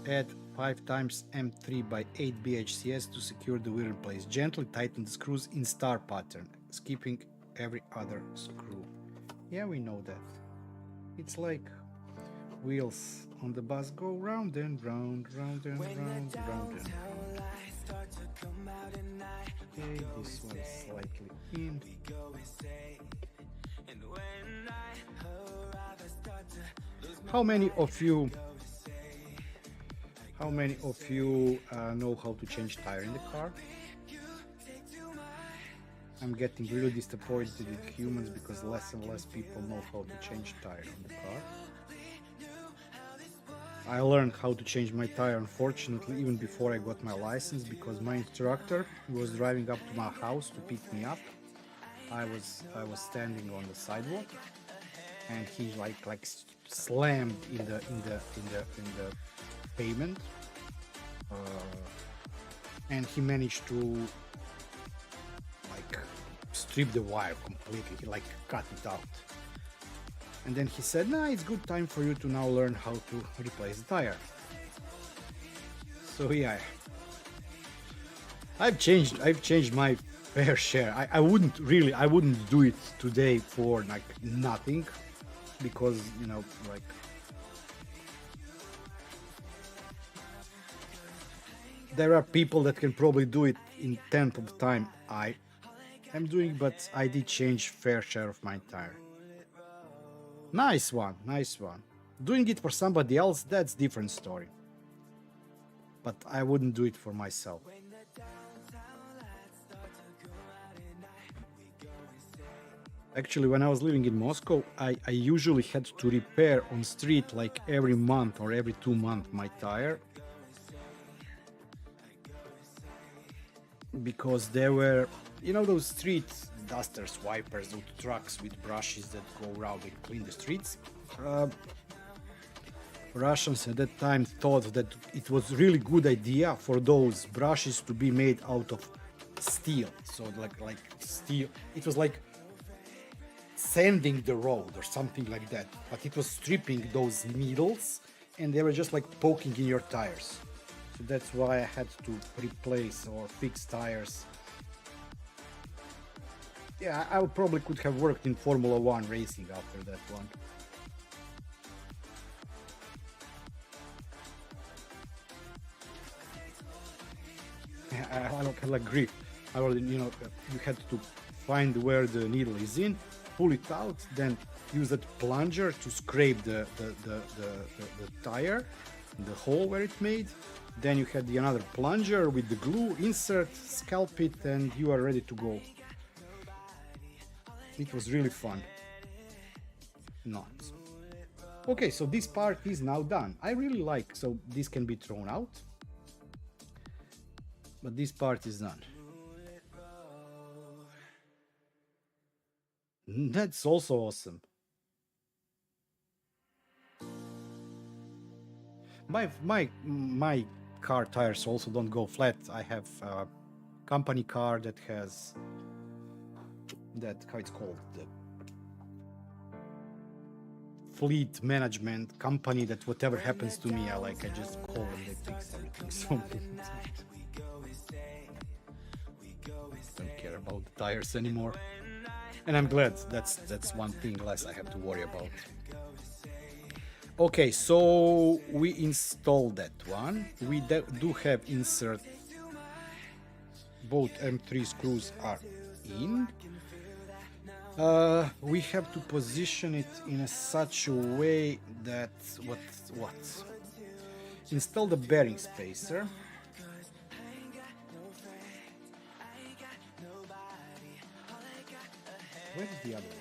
S3: Add 5 times M3 by 8 BHCS to secure the wheel in place. Gently tighten the screws in star pattern, skipping every other screw. Yeah, we know that. It's like wheels on the bus go round and round, round and round, round and round. Okay, this one is slightly in. How many of you know how to change tire in the car? I'm getting really disappointed with humans because less and less people know how to change tire in the car. I learned how to change my tire, unfortunately, even before I got my license, because my instructor was driving up to my house to pick me up. I was standing on the sidewalk, and he like slammed in the pavement, and he managed to like strip the wire completely. He like cut it out, and then he said, "Nah, it's good time for you to now learn how to replace the tire." So yeah, I've changed my fair share. I wouldn't do it today for like nothing, because you know, like, there are people that can probably do it in 10th of the time I am doing, but I did change fair share of my tire. Nice one. Doing it for somebody else, that's different story. But I wouldn't do it for myself. Actually, when I was living in Moscow, I usually had to repair on street like every month or every 2 months my tire. because there were, you know, those street dusters, wipers, those trucks with brushes that go around and clean the streets. Russians at that time thought that it was really good idea for those brushes to be made out of steel. So like steel, it was like sanding the road or something like that, but it was stripping those needles and they were just like poking in your tires. So that's why I had to replace or fix tires. Yeah, I probably could have worked in Formula 1 racing after that one. I agree. I already, you know, you had to find where the needle is in, pull it out, then use that plunger to scrape the tire, the hole where it made. Then you had another plunger with the glue, insert, scalp it, and you are ready to go. It was really fun. Not. Okay, so this part is now done. I really like, so this can be thrown out. But this part is done. That's also awesome. My car tires also don't go flat. I have a company car that has that, how it's called, the fleet management company, that whatever happens to me, I just call them, they fix everything. So don't care about the tires anymore, and I'm glad that's one thing less I have to worry about. Okay, so we installed that one. We do have insert. Both M3 screws are in. We have to position it in such a way that what? Install the bearing spacer. Where is the other one?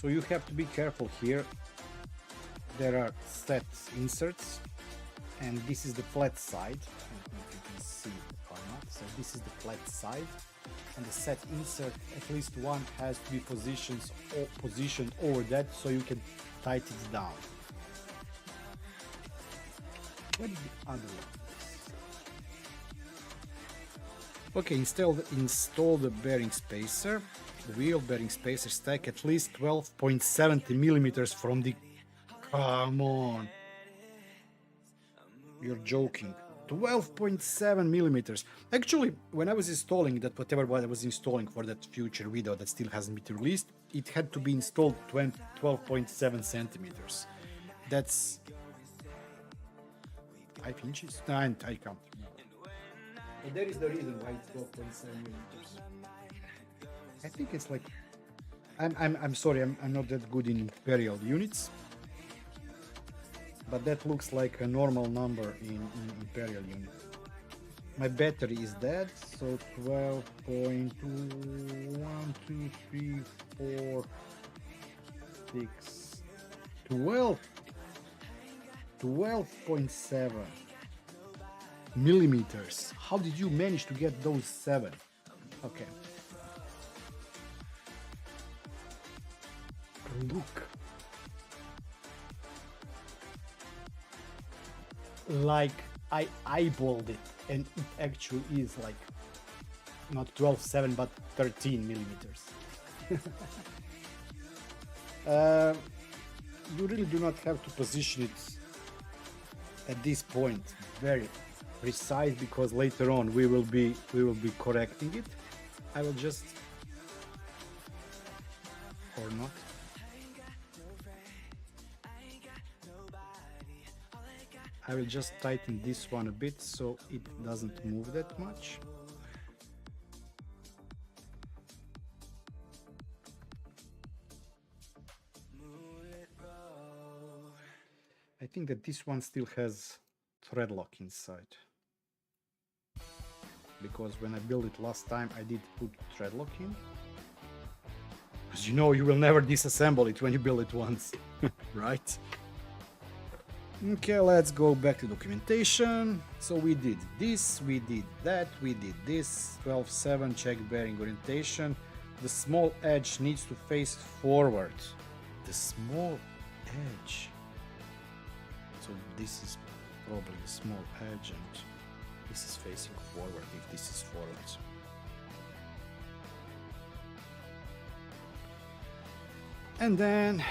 S3: So you have to be careful here. There are set inserts, and this is the flat side. I don't know if you can see it or not. So this is the flat side, and the set insert, at least one has to be positioned over that, so you can tighten it down. What is the other one? Okay, install the bearing spacer. The wheel bearing spacer stack at least 12.70 millimeters from the... Come on. You're joking. 12.7 millimeters. Actually, when I was installing that, whatever I was installing for that future video that still hasn't been released, it had to be installed 12.7 centimeters. That's 5 inches? No, I can't. But there is the reason why it's 12.7 millimeters. I think it's like, I'm sorry, I'm not that good in imperial units, but that looks like a normal number in imperial unit. My battery is dead, so 12.2, 1, 2, 3, 4, 6, 12.7 millimeters. How did you manage to get those 7? Okay. Look. Like I eyeballed it, and it actually is like not 12.7 but 13 millimeters. You really do not have to position it at this point very precise, because later on we will be correcting it. I will just, or not. I will just tighten this one a bit so it doesn't move that much. I think that this one still has thread lock inside, because when I built it last time I did put thread lock in. Because you know you will never disassemble it when you build it once, right? Okay, let's go back to documentation. So we did this, we did that, we did this. 12.7 check bearing orientation. The small edge needs to face forward. The small edge. So this is probably the small edge and this is facing forward if this is forward. And then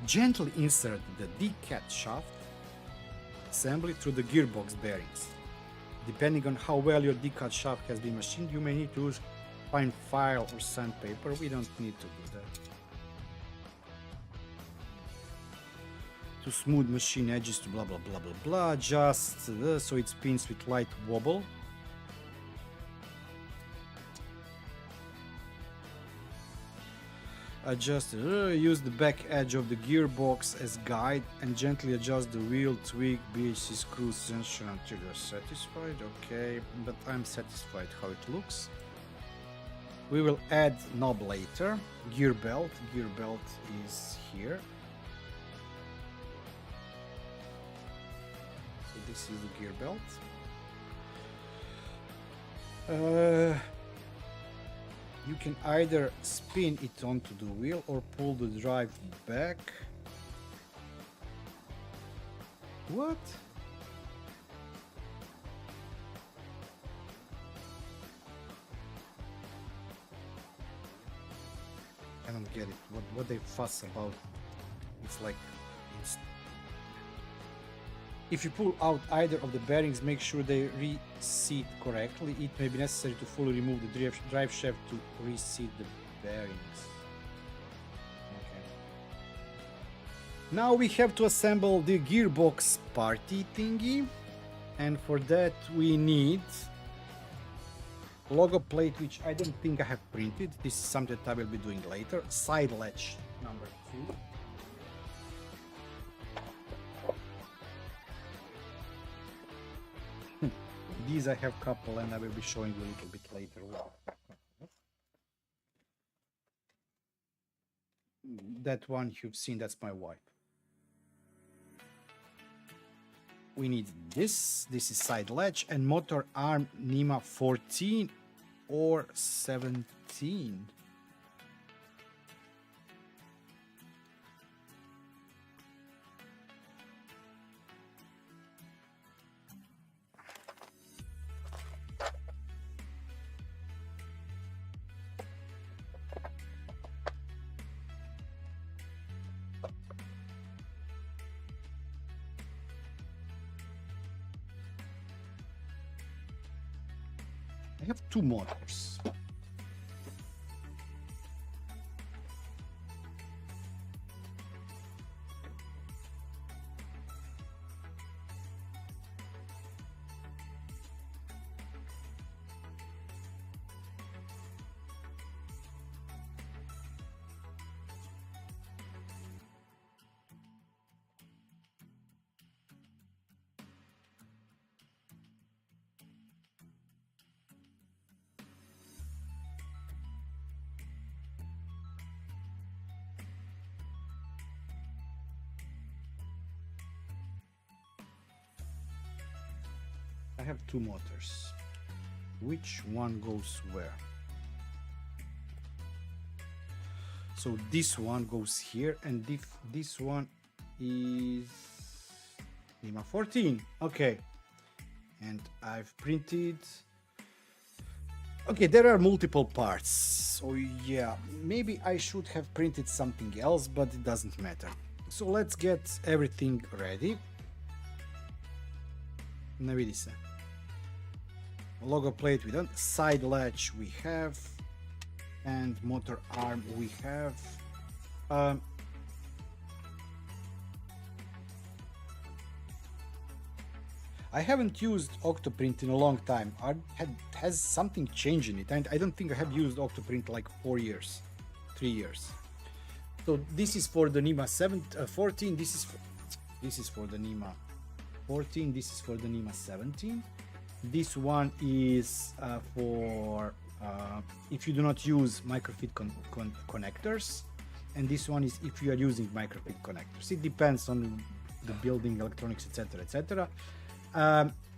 S3: gently insert the D-cat shaft assembly through the gearbox bearings. Depending on how well your D-cut shaft has been machined, you may need to use fine file or sandpaper. We don't need to do that. To smooth machine edges to blah blah blah blah blah, just so it spins with light wobble. Adjust, use the back edge of the gearbox as guide and gently adjust the wheel, twig, BHC screw sensor until you're satisfied. Okay, but I'm satisfied how it looks. We will add knob later. Gear belt is here. So this is the gear belt. You can either spin it onto the wheel or pull the drive back. What? I don't get it. What they fuss about? It's like if you pull out either of the bearings, make sure they reseat correctly. It may be necessary to fully remove the drive shaft to reseat the bearings. Okay. Now we have to assemble the gearbox party thingy, and for that we need logo plate, which I don't think I have printed. This is something that I will be doing later. Side latch number 2. These I have couple and I will be showing you a little bit later. That one you've seen, that's my wife. We need this is side latch and motor arm NEMA 14 or 17. I have 2 motors. I have 2 motors. Which one goes where? So this one goes here, and this one is NEMA 14. Okay, and I've printed. Okay, there are multiple parts, so yeah, maybe I should have printed something else, but it doesn't matter. So let's get everything ready. Ne vidi se. Logo plate we done, side latch we have, and motor arm we have. I haven't used Octoprint in a long time. Has something changed in it? And I don't think I have used Octoprint like 4 years, 3 years. So this is for the NEMA 14. This is for the NEMA 14. This is for the NEMA 17. This one is for if you do not use microfit connectors, and this one is if you are using microfit connectors. It depends on the building, electronics, etc., etc.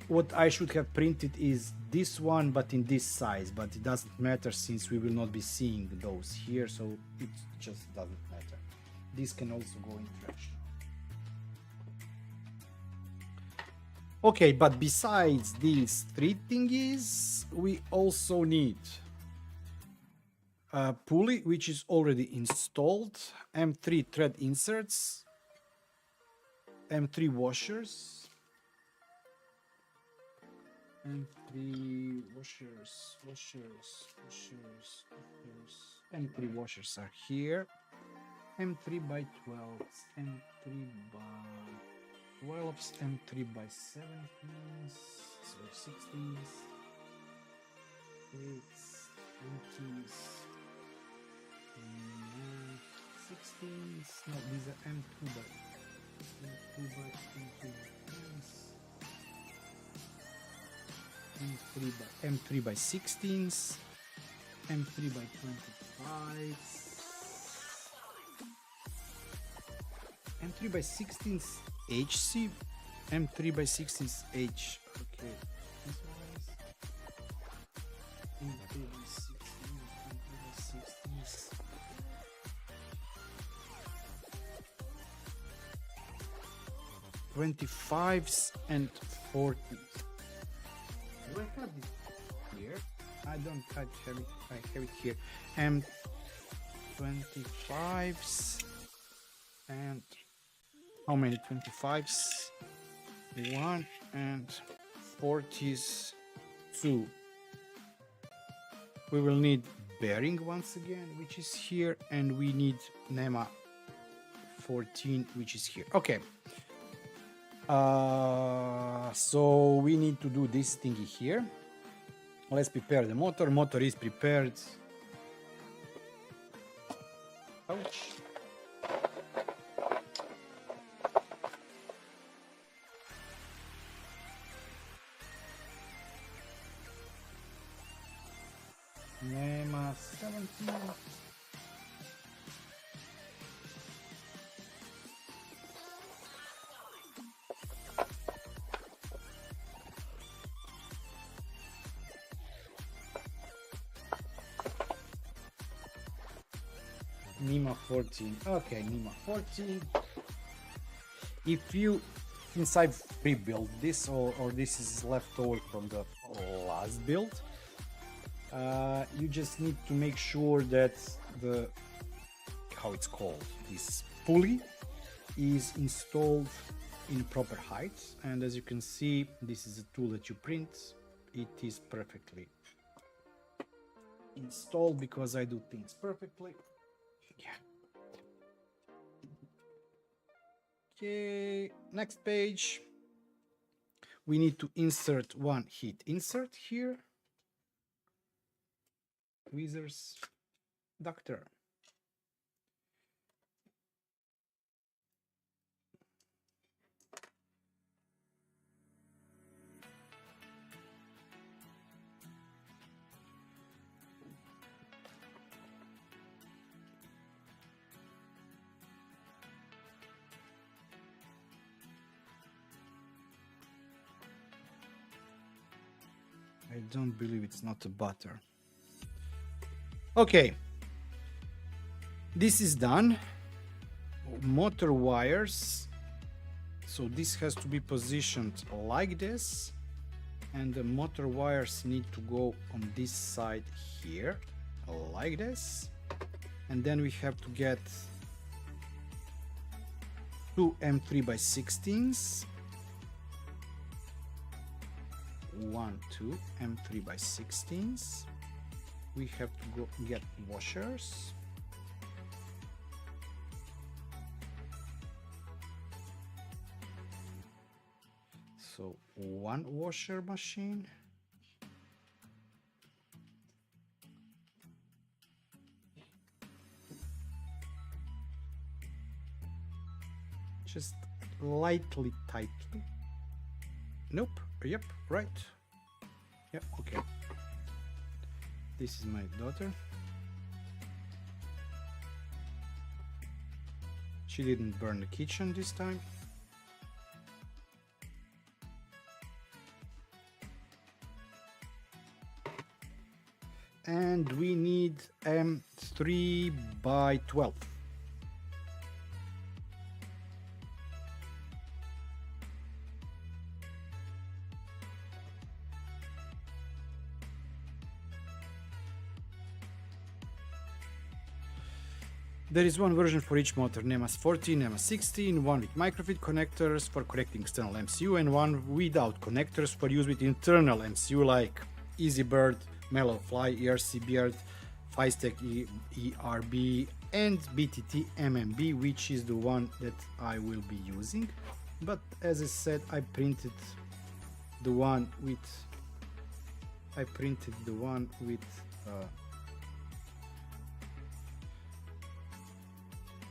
S3: What I should have printed is this one, but in this size, but it doesn't matter since we will not be seeing those here, so it just doesn't matter. This can also go in trash. Okay, but besides these three thingies, we also need a pulley, which is already installed, M3 thread inserts, M3 washers, M3 washers, M3 washers are here, M3 by 12s, M3 by 12s, M3 by 17s, so 16s, 8s, 20s, 16s, no, these are M2 by 10s, M3 by 16s, M3 by 25s, M3 by 16s HC, M3 by 16s H. Okay, this one is M3 by 16s, 25s and 40s. Do I have it here? I don't have it. I have it here. M25s and how many 25s? 1 and 40s 2. We will need bearing once again, which is here, and we need NEMA 14, which is here. Okay. So we need to do this thingy here. Let's prepare the motor. Motor is prepared. Ouch. NEMA 17. NEMA 14. Okay, NEMA 14. If you, since I've pre-built this, or this is left over from the last build, you just need to make sure that the, how it's called, this pulley is installed in proper height. And as you can see, this is a tool that you print. It is perfectly installed because I do things perfectly. Yeah. Okay, next page. We need to insert one heat insert here. Tweezers, doctor. I don't believe it's not a butter. Okay, this is done. Motor wires. So this has to be positioned like this, and the motor wires need to go on this side here, like this. And then we have to get two M3 by 16s. 1, 2 M3 by 16s. We have to go get washers. So one washer machine. Just lightly, tightly. Nope. Yep, right. Yeah, okay. This is my daughter. She didn't burn the kitchen this time. And we need 3 by 12. There is one version for each motor, NEMAS 14, NEMAS 16, one with microfit connectors for connecting external MCU and one without connectors for use with internal MCU like EasyBird, Mellowfly, ERC Beard, Feistek ERB and BTT MMB, which is the one that I will be using. But as I said, I printed the one with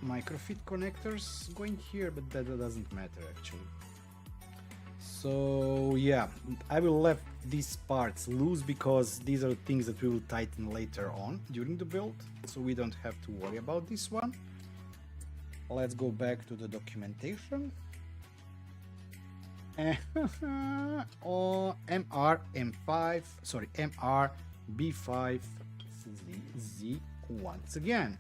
S3: microfit connectors going here, but that doesn't matter actually. So yeah, I will leave these parts loose because these are things that we will tighten later on during the build, so we don't have to worry about this one. Let's go back to the documentation. MR M5, sorry, MR B5Z once again.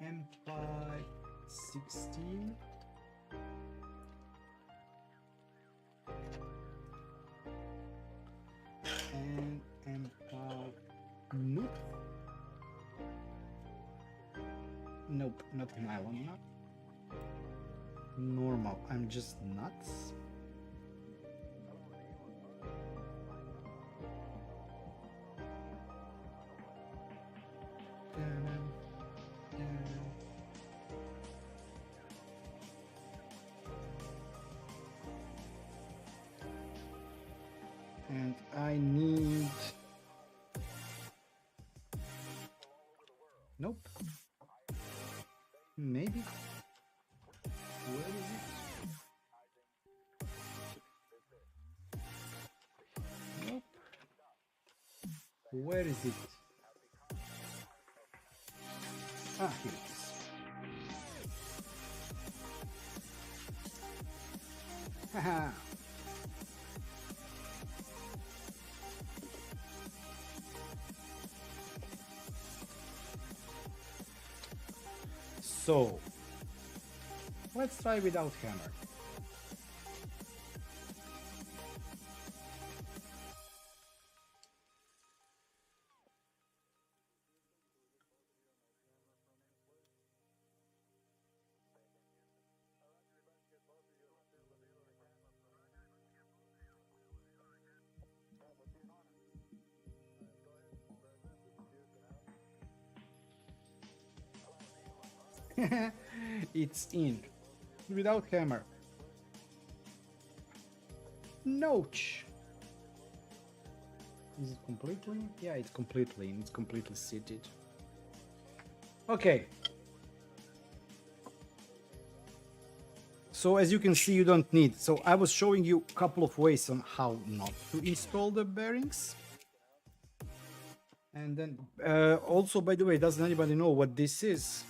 S3: M5 16 and M5 nope, not nylon nut, normal, I'm just nuts. And I need, nope, maybe, where is it? Nope, where is it? Ah, here it is. Haha. So let's try without hammer. It's in without hammer. Notch. Is it completely? Yeah, it's completely in. It's completely seated. Okay. So as you can see, you don't need. So I was showing you a couple of ways on how not to install the bearings. And then also, by the way, doesn't anybody know what this is?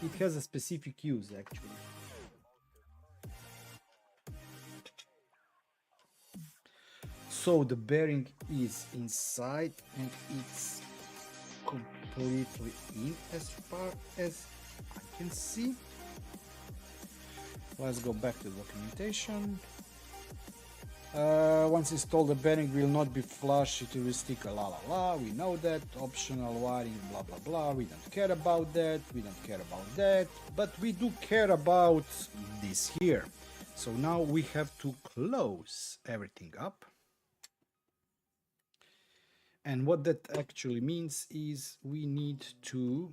S3: It has a specific use actually. So the bearing is inside and it's completely in as far as I can see. Let's go back to the documentation. Once installed, the bearing will not be flush, it will stick a la la la, we know that. Optional wiring, blah blah blah, we don't care about that, we don't care about that, but we do care about this here. So now we have to close everything up. And what that actually means is we need to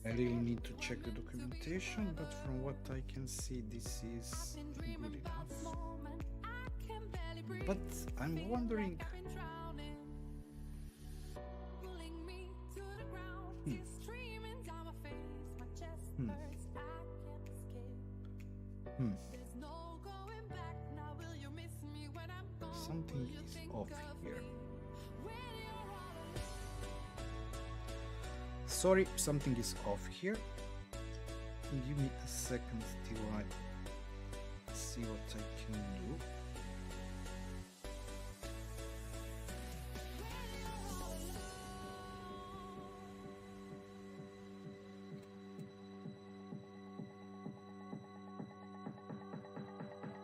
S3: I really need to check the documentation, but from what I can see, this is good enough. But I'm wondering. Something is off here. Sorry, something is off here. Give me a second till I see what I can do.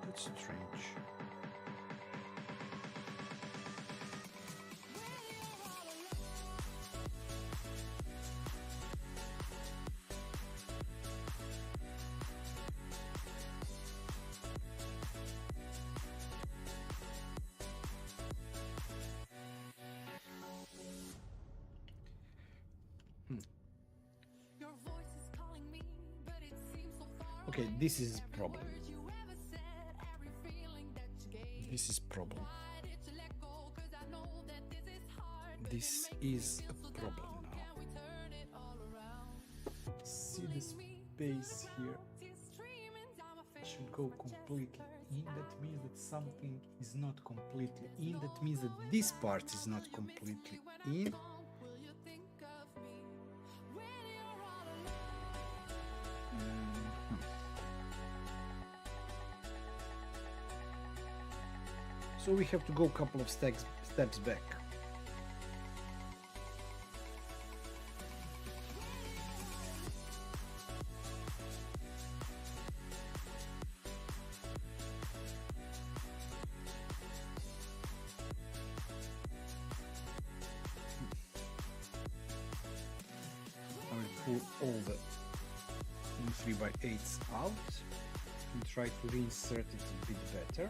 S3: That's strange. Okay, this is a problem. This is problem. This is a problem now. See the space here? It should go completely in. That means that something is not completely in. That means that this part is not completely in. So we have to go a couple of steps back. I will pull all the 3x8s out and try to reinsert it a bit better.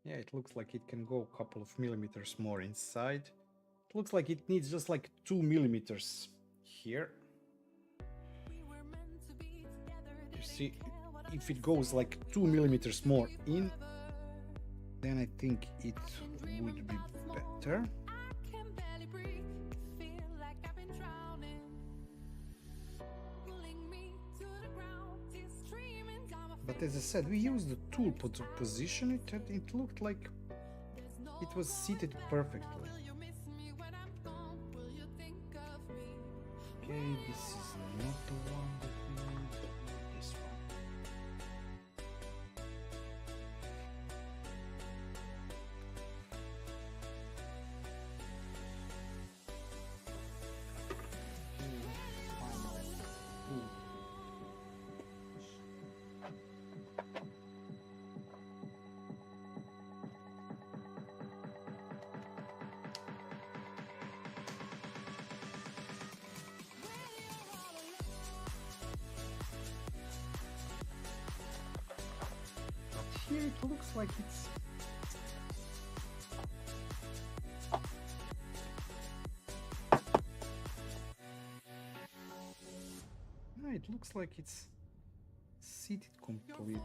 S3: Yeah, it looks like it can go a couple of millimeters more inside. It looks like it needs just like 2 millimeters here. You see, if it goes like 2 millimeters more in, then I think it would be better. But as I said, we used the tool to position it and it looked like it was seated perfectly. Okay, this is not the one that we need, this one. Here it looks like it's no, it looks like it's seated completely.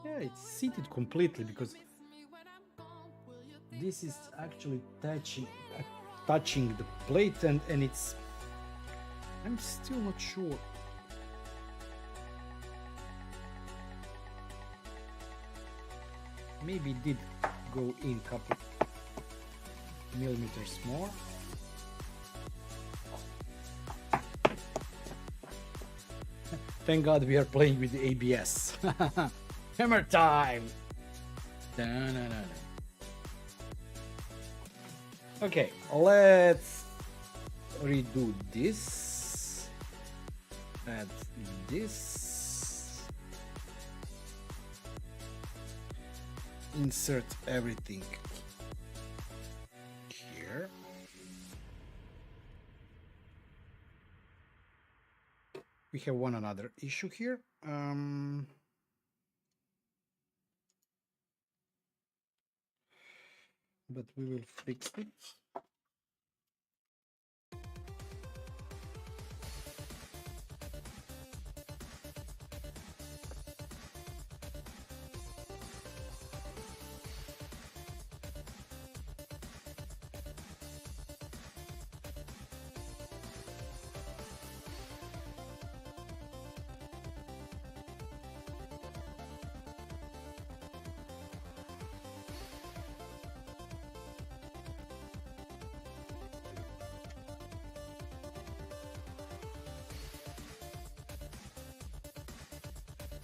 S3: Yeah, it's seated completely because this is actually touching the plate and it's... I'm still not sure. maybe did go in couple millimeters more. Thank God we are playing with the ABS. Hammer time! Da-na-na-na. Okay, let's redo this. Add this. Insert everything here. We have one another issue here. But we will fix it.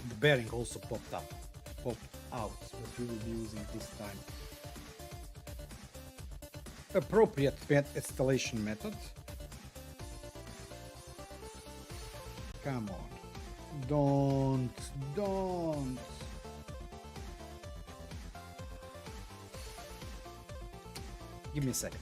S3: The bearing also popped out, but we will be using this time. Appropriate installation method. Come on, don't. Give me a second.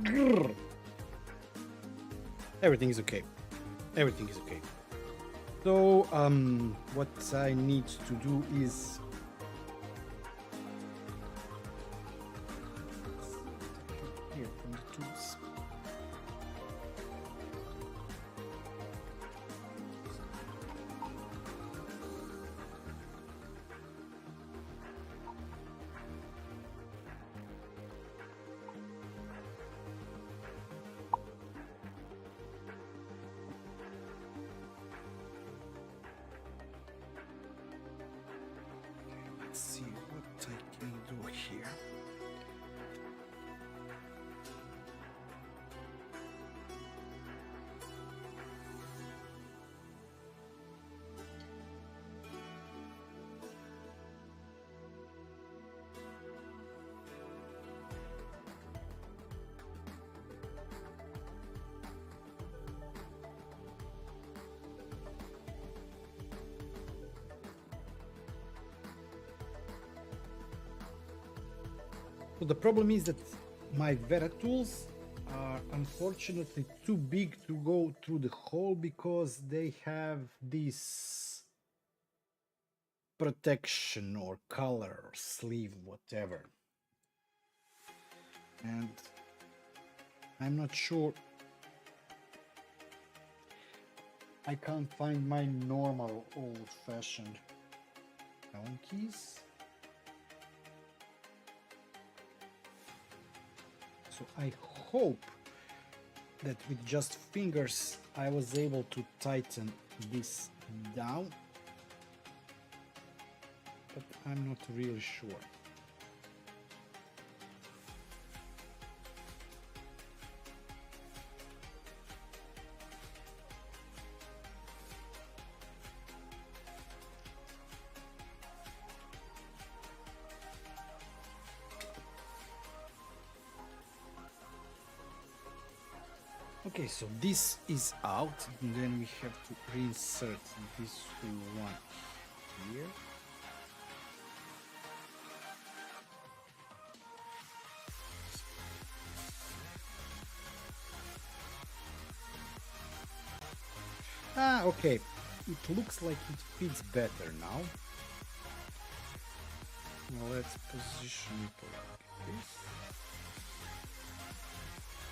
S3: Grrr. Everything is okay. Everything is okay. So what I need to do is here from the tools. Let's see what I can do here. So the problem is that my Vera tools are unfortunately too big to go through the hole because they have this protection or color or sleeve, whatever. And I'm not sure. I can't find my normal old-fashioned Allen keys. So I hope that with just fingers I was able to tighten this down, but I'm not really sure. Okay, so this is out, and then we have to reinsert this one here. Ah, okay, it looks like it fits better now. Now let's position it like this.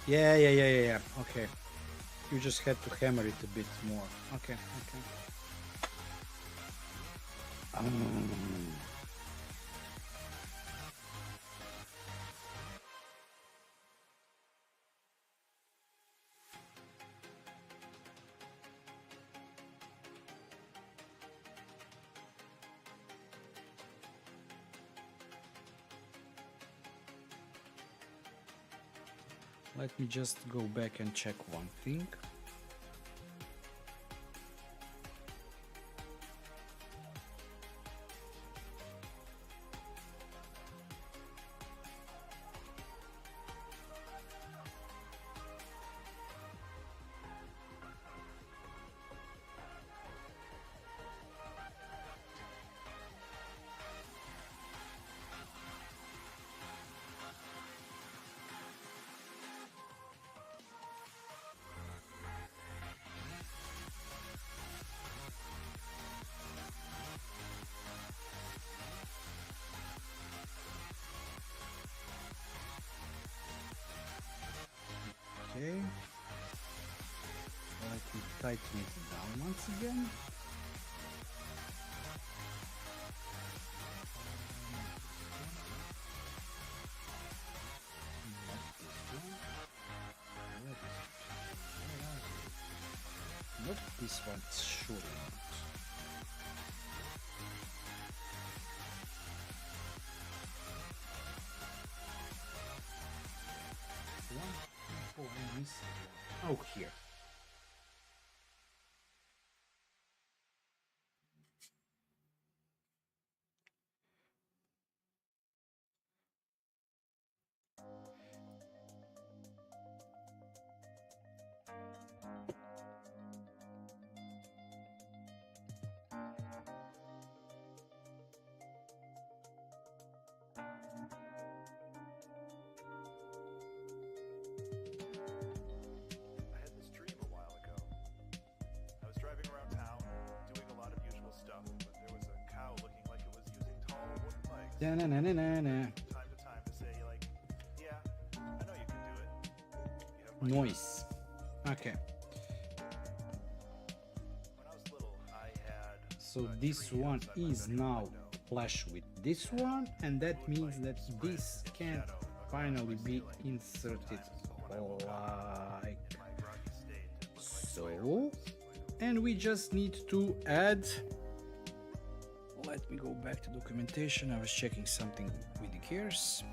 S3: Yeah. Okay. You just had to hammer it a bit more. Okay. Let me just go back and check one thing. Okay. Let me tighten it down once again. Not this one, surely not. Oh, here.
S4: I had this dream a while ago. I was driving around town, doing a lot of usual stuff, but there was a cow looking like it was using tall wooden legs.
S3: Da-na-na-na-na-na.
S4: Time to time to say, like, yeah, I know you can do it. You have my
S3: Noise. Okay.
S4: When I was little, I had
S3: So
S4: a
S3: this
S4: tree
S3: one
S4: outside my
S3: is
S4: bedroom
S3: now
S4: window.
S3: flush with this one, and that means that this can finally be inserted like so. And we just need to add, let me go back to documentation. I was checking something with the gears.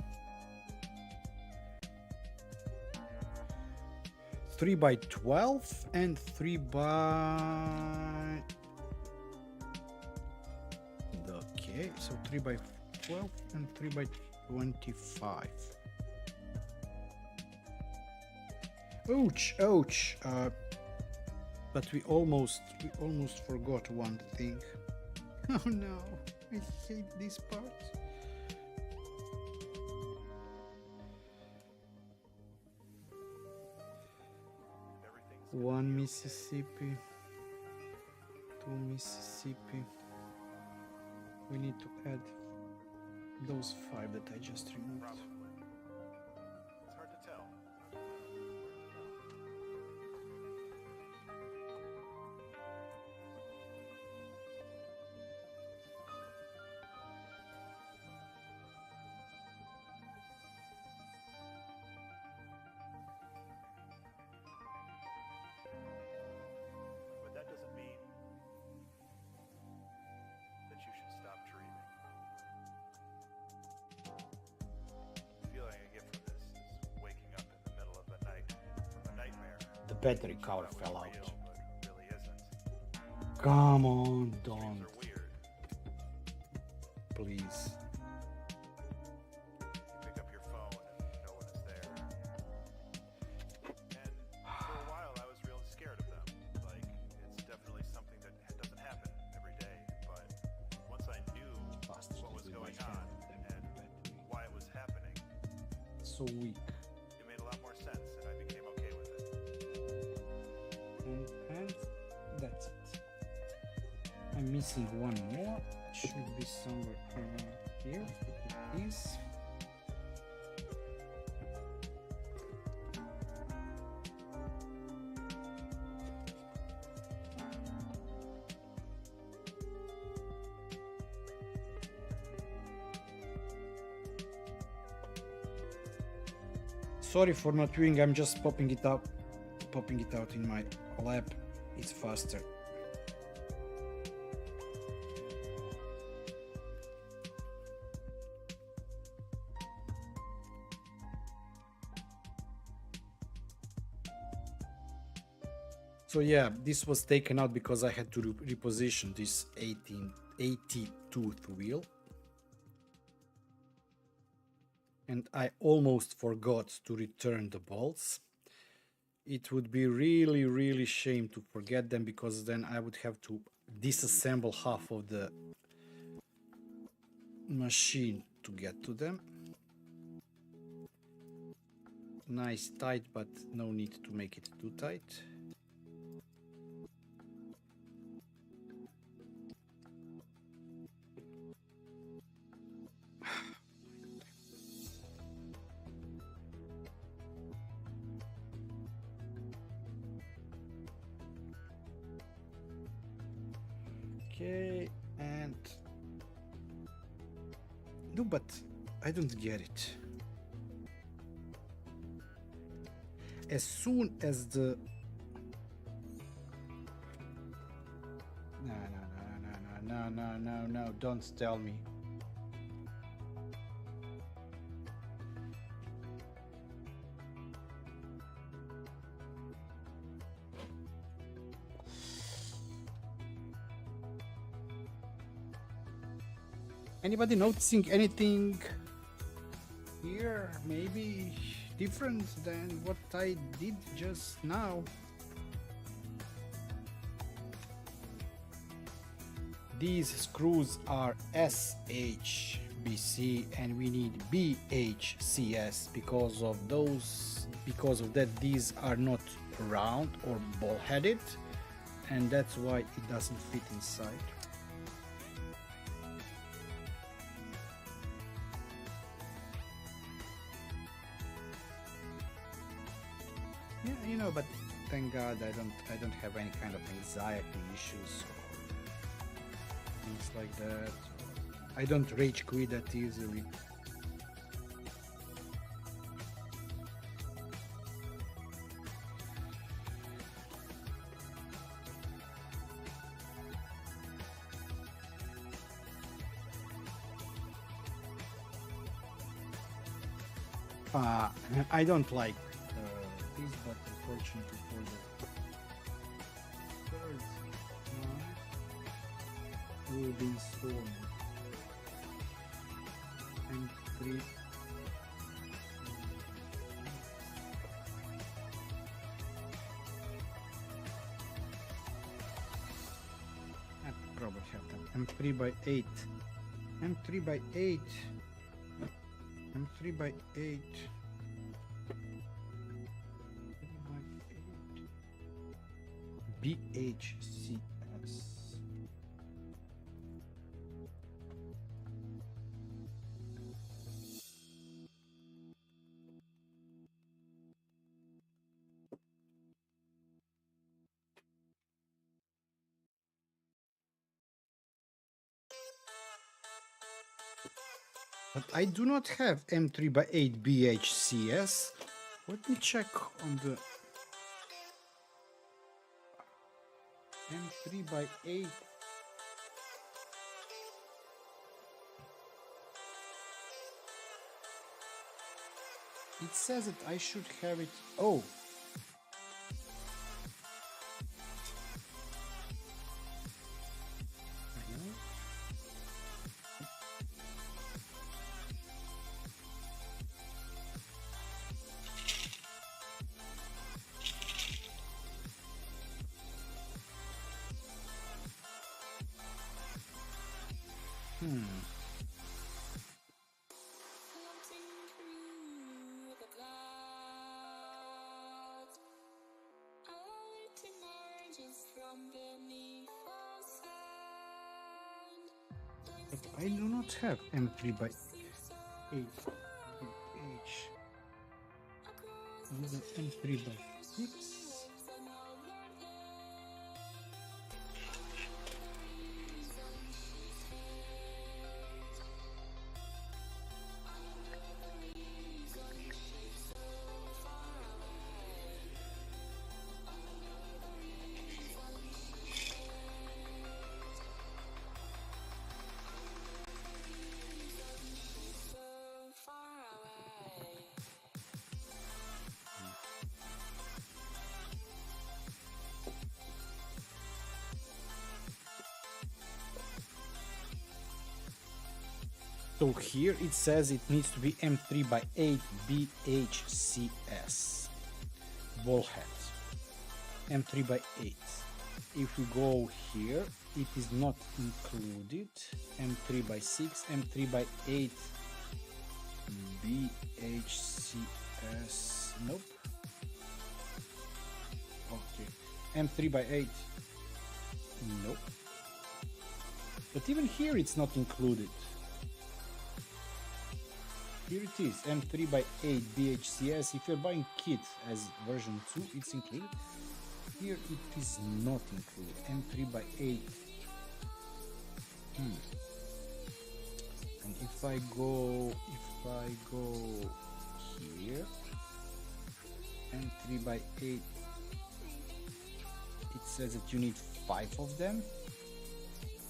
S3: 3x12 and 3x, okay, so 3x12 and 3x25. Ouch. But we almost forgot one thing. Oh no, I hate this part. One Mississippi, two Mississippi. we need to add those 5 that I just removed.
S4: Probably. It's hard to tell. But that doesn't mean that you should stop dreaming. The feeling I get from this is waking up in the middle of the night from a nightmare.
S3: The battery
S4: Which
S3: cover
S4: I thought
S3: fell
S4: was
S3: out.
S4: real, but really isn't.
S3: Come on,
S4: Dreams
S3: don't,
S4: are weird.
S3: please.
S4: You pick up your phone and no one is there. And for a while I was really scared of them. Like, it's definitely something that doesn't happen every day. But once I knew what was going on and why it was happening,
S3: So weak.
S4: it made a lot more sense and I became okay with it.
S3: And that's it. I'm missing one more. Should be somewhere around here. It is. Sorry for not viewing, I'm just popping it out in my lab. It's faster. So yeah, this was taken out because I had to reposition this 80 tooth wheel. And I almost forgot to return the bolts. It would be really shame to forget them, because then I would have to disassemble half of the machine to get to them. Nice tight, but no need to make it too tight. Okay, and no, but I don't get it. As soon as the no, don't tell me. Anybody noticing anything here? Maybe different than what I did just now? These screws are SHBC and we need BHCS because of that these are not round or ball headed, and that's why it doesn't fit inside. Yeah, you know, but thank God I don't have any kind of anxiety issues or things like that. I don't rage quit that easily. I don't like this, but unfortunately for the third time will be installed. And 3. I probably have them. M3 by 8. M3 by 8. M3 by 8. BHCS. But I do not have M3x8 BHCS. Let me check on the M3x8. It says that I should have it. Oh.
S2: Floating through the clouds. A light emerges from beneath the sand.
S3: But I do not have M3x8 BH. Either M3x6. So here it says it needs to be M3x8 BHCS ball head. M3x8. If we go here, it is not included. M3x6, M3x8 BHCS. Nope. Okay. M3x8. Nope. But even here it's not included. Here it is, M3x8 BHCS. If you're buying kit as version 2, it's included. Here it is not included. M3x8. And if I go here, M3x8, it says that you need 5 of them.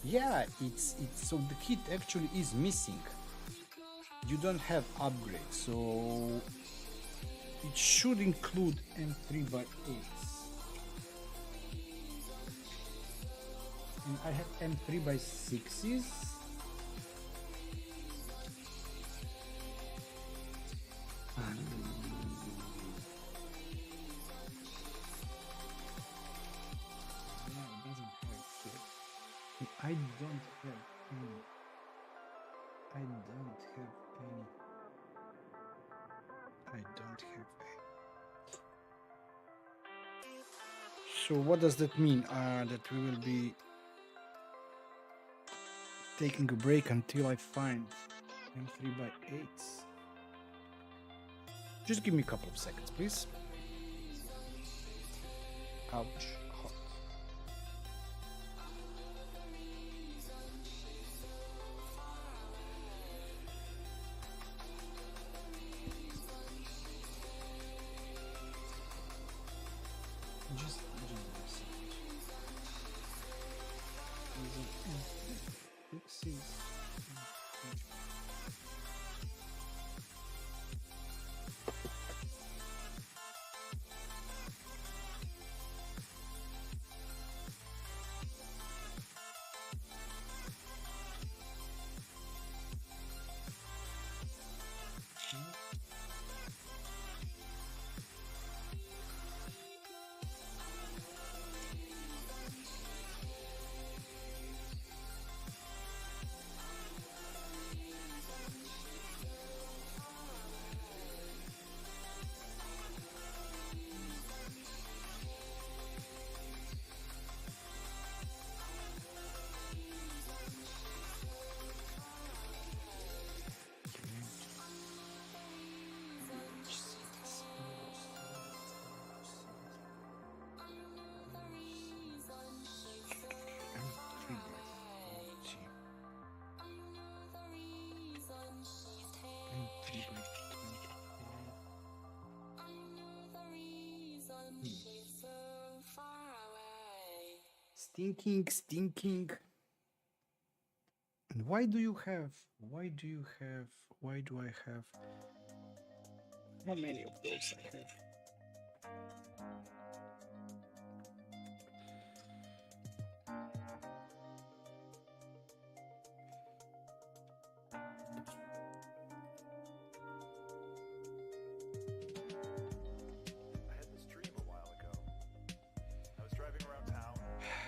S3: Yeah, it's so the kit actually is missing. You don't have upgrades, so it should include M3x8s. And I have M3x6s. I don't have any. I don't have any. So what does that mean? That we will be taking a break until I find M3x8s. Just give me a couple of seconds, please. Ouch. Hot. Just a second. Stinking. And why do I have, how many of those I have?
S4: I had this dream a while ago. I was driving around town,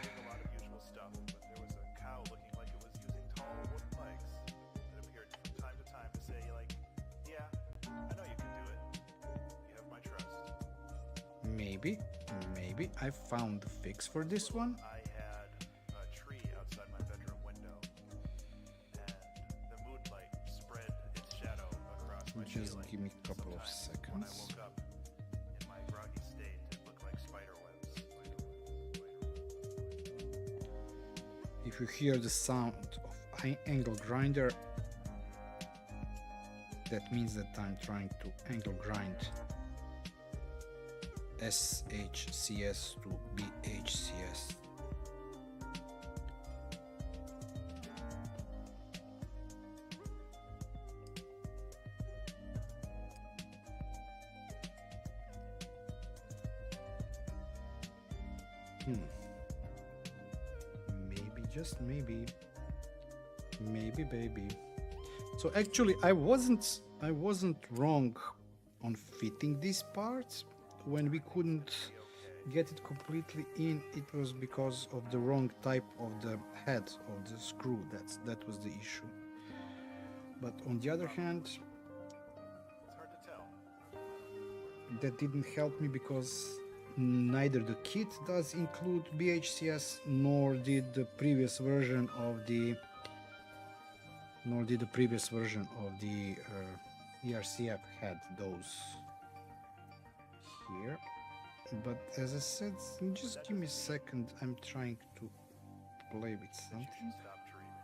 S4: doing a lot of usual stuff, but there was a cow looking like it was using tall wooden legs that appeared from time to time to say, like, yeah, I know you can do it. You have my trust.
S3: Maybe I found the fix for this one.
S4: I had a tree outside my bedroom window, and the moonlight spread its shadow across my
S3: Just
S4: ceiling.
S3: give me a couple of
S4: Sometimes when I
S3: seconds.
S4: woke up in my groggy state, it looked like spider webs.
S3: If you hear the sound of angle grinder, that means that I'm trying to angle grind SHCS to BHCS. Maybe, just maybe, baby. So actually, I wasn't wrong on fitting this part. When we couldn't get it completely in, it was because of the wrong type of the head of the screw. That was the issue. But on the other hand,
S4: It's hard to tell.
S3: that didn't help me because neither the kit does include BHCS, nor did the previous version of the ERCF had those here. But as I said, just give me a second. I'm trying to play with something.
S4: Stop dreaming.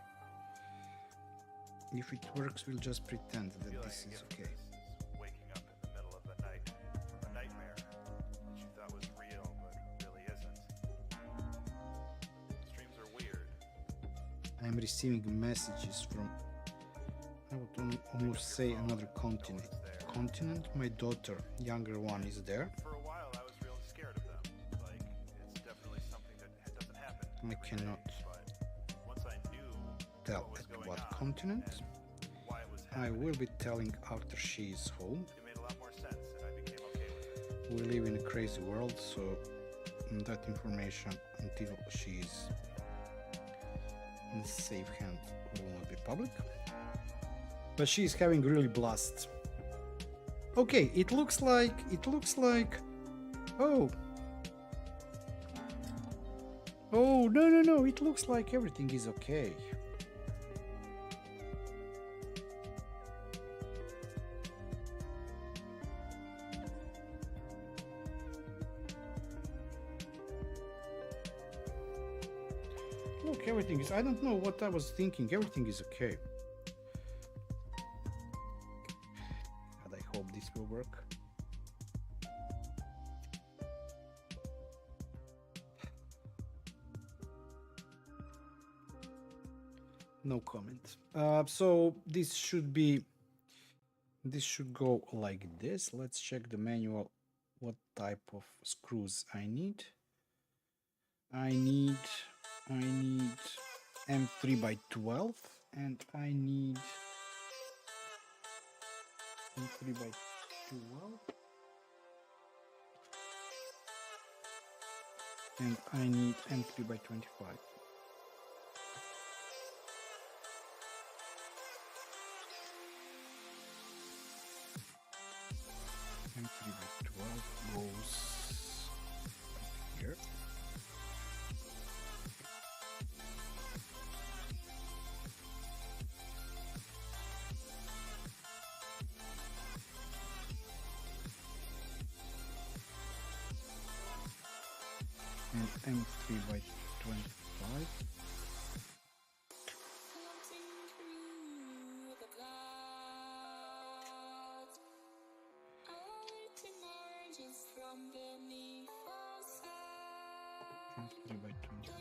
S3: If it works, we'll just pretend that
S4: Feeling
S3: this is
S4: again
S3: okay.
S4: is waking up in the middle of the night from a nightmare that you thought was real but really isn't. These dreams are weird.
S3: I'm receiving messages from, I would almost say, another continent. My daughter, younger one, is there.
S4: For a while, I was really scared of them. Like, it's definitely something that doesn't happen.
S3: I
S4: every day,
S3: cannot
S4: But once I knew
S3: tell
S4: what was
S3: at
S4: going
S3: what
S4: on
S3: continent.
S4: and why it was
S3: I
S4: happening,
S3: will be telling after she is home.
S4: it made a lot more sense, and I became okay with it.
S3: We live in a crazy world, so that information until she is in safe hand will not be public. But she is having really blast. Okay, it looks like oh no, it looks like everything is okay. Look, everything is, I don't know what I was thinking, everything is okay. And I hope this will work. No comment. So this should go like this. Let's check the manual what type of screws I need. I need M3 by 12 and I need M3 by 12 and I need M3 by 25. M3 by 12 goes here. And M3 by 25.
S2: Floating through the clouds, a light emerges from beneath the sky.
S3: 3 by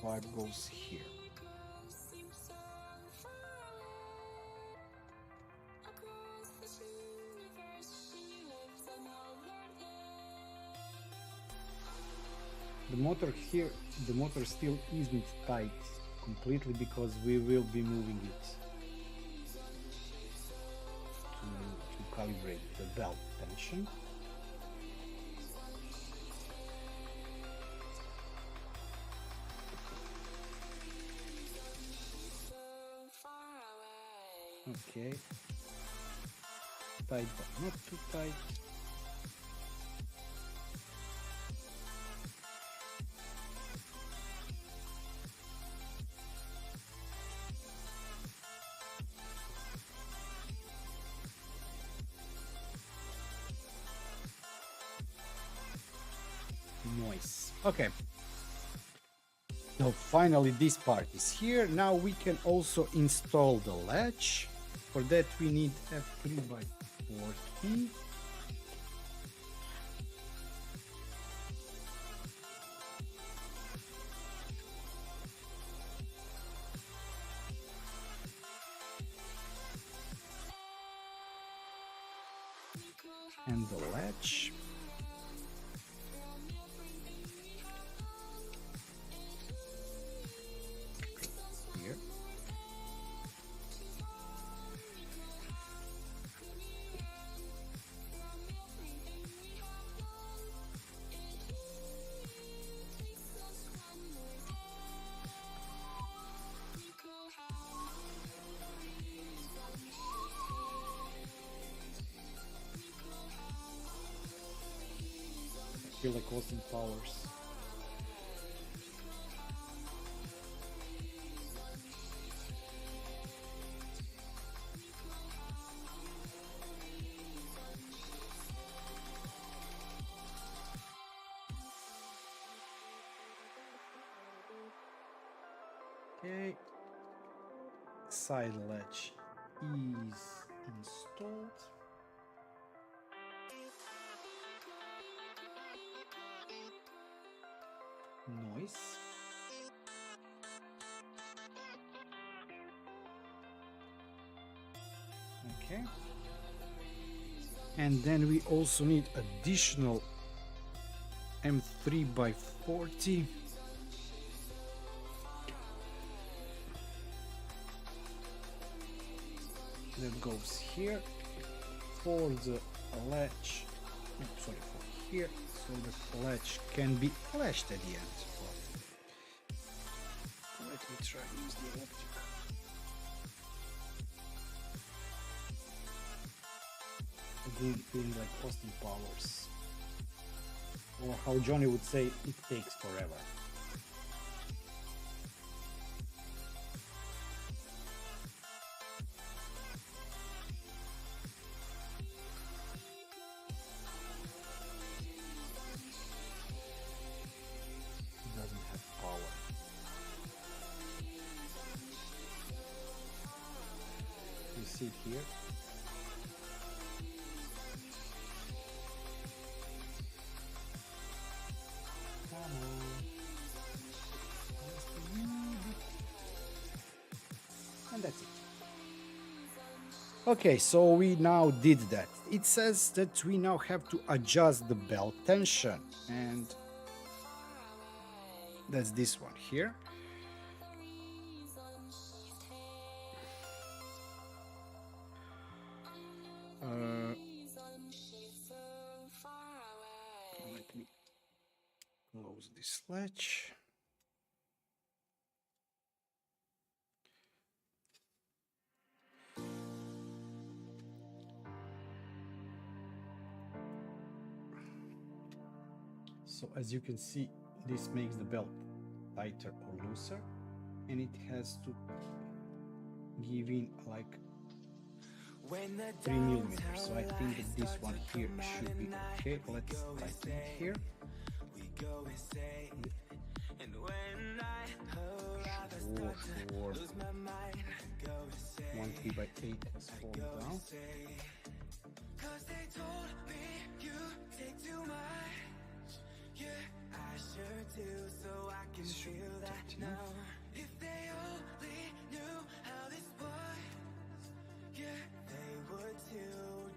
S3: 25 goes here. The motor here, the motor still isn't tight completely because we will be moving it to calibrate the belt tension. Okay, tight but not too tight. Noise. Okay. So finally this part is here. Now we can also install the latch. For that we need a 3 by 40. And the latch. Here. I feel like Austin Powers. Okay, side latch is installed. Noise. Okay. And then we also need additional M3 by 40. That goes here for the latch. Sorry, for here, so the latch can be flashed at the end. Let me try to use the electric. Again, feeling like Austin Powers, or how Johnny would say, it takes forever. See it here. Come on. And that's it. Okay, so we now did that. It says that we now have to adjust the belt tension, and that's this one here. Let me close this latch. So as you can see, this makes the belt tighter or looser, and it has to give in like 3 millimeters. So I think that this one here should be okay. Let's tighten it here. For 1 3 by 8 has fallen down.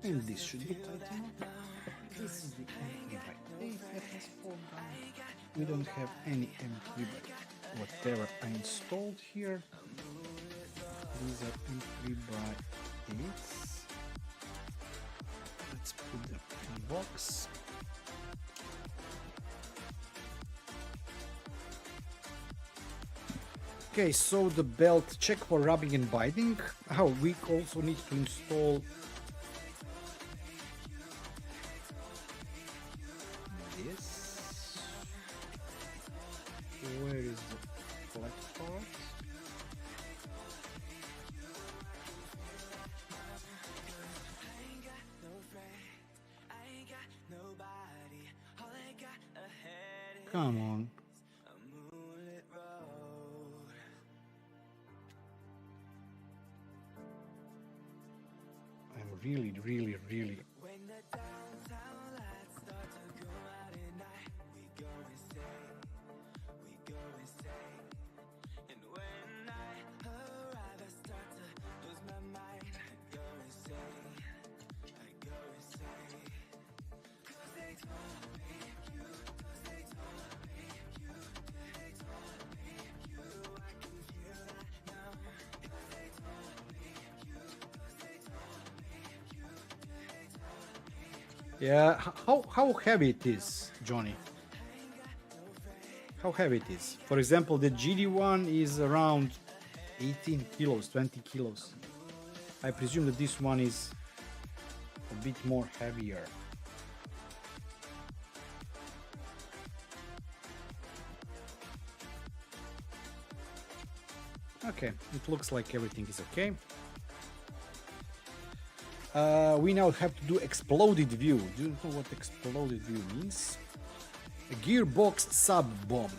S3: And this should be tight enough. This is the M3 by 8 that has fallen down. We don't have any M3 by whatever I installed here. These are M3 by 8s. Let's put them in a box. Okay, so the belt, check for rubbing and binding. We also need to install this. Where is the flat part? Come on. Really. Yeah, how heavy it is, Johnny? How heavy it is? For example, the GD1 is around 18 kilos, 20 kilos. I presume that this one is a bit more heavier. Okay, it looks like everything is okay. We now have to do exploded view. Do you know what exploded view means? A gearbox sub-bomb.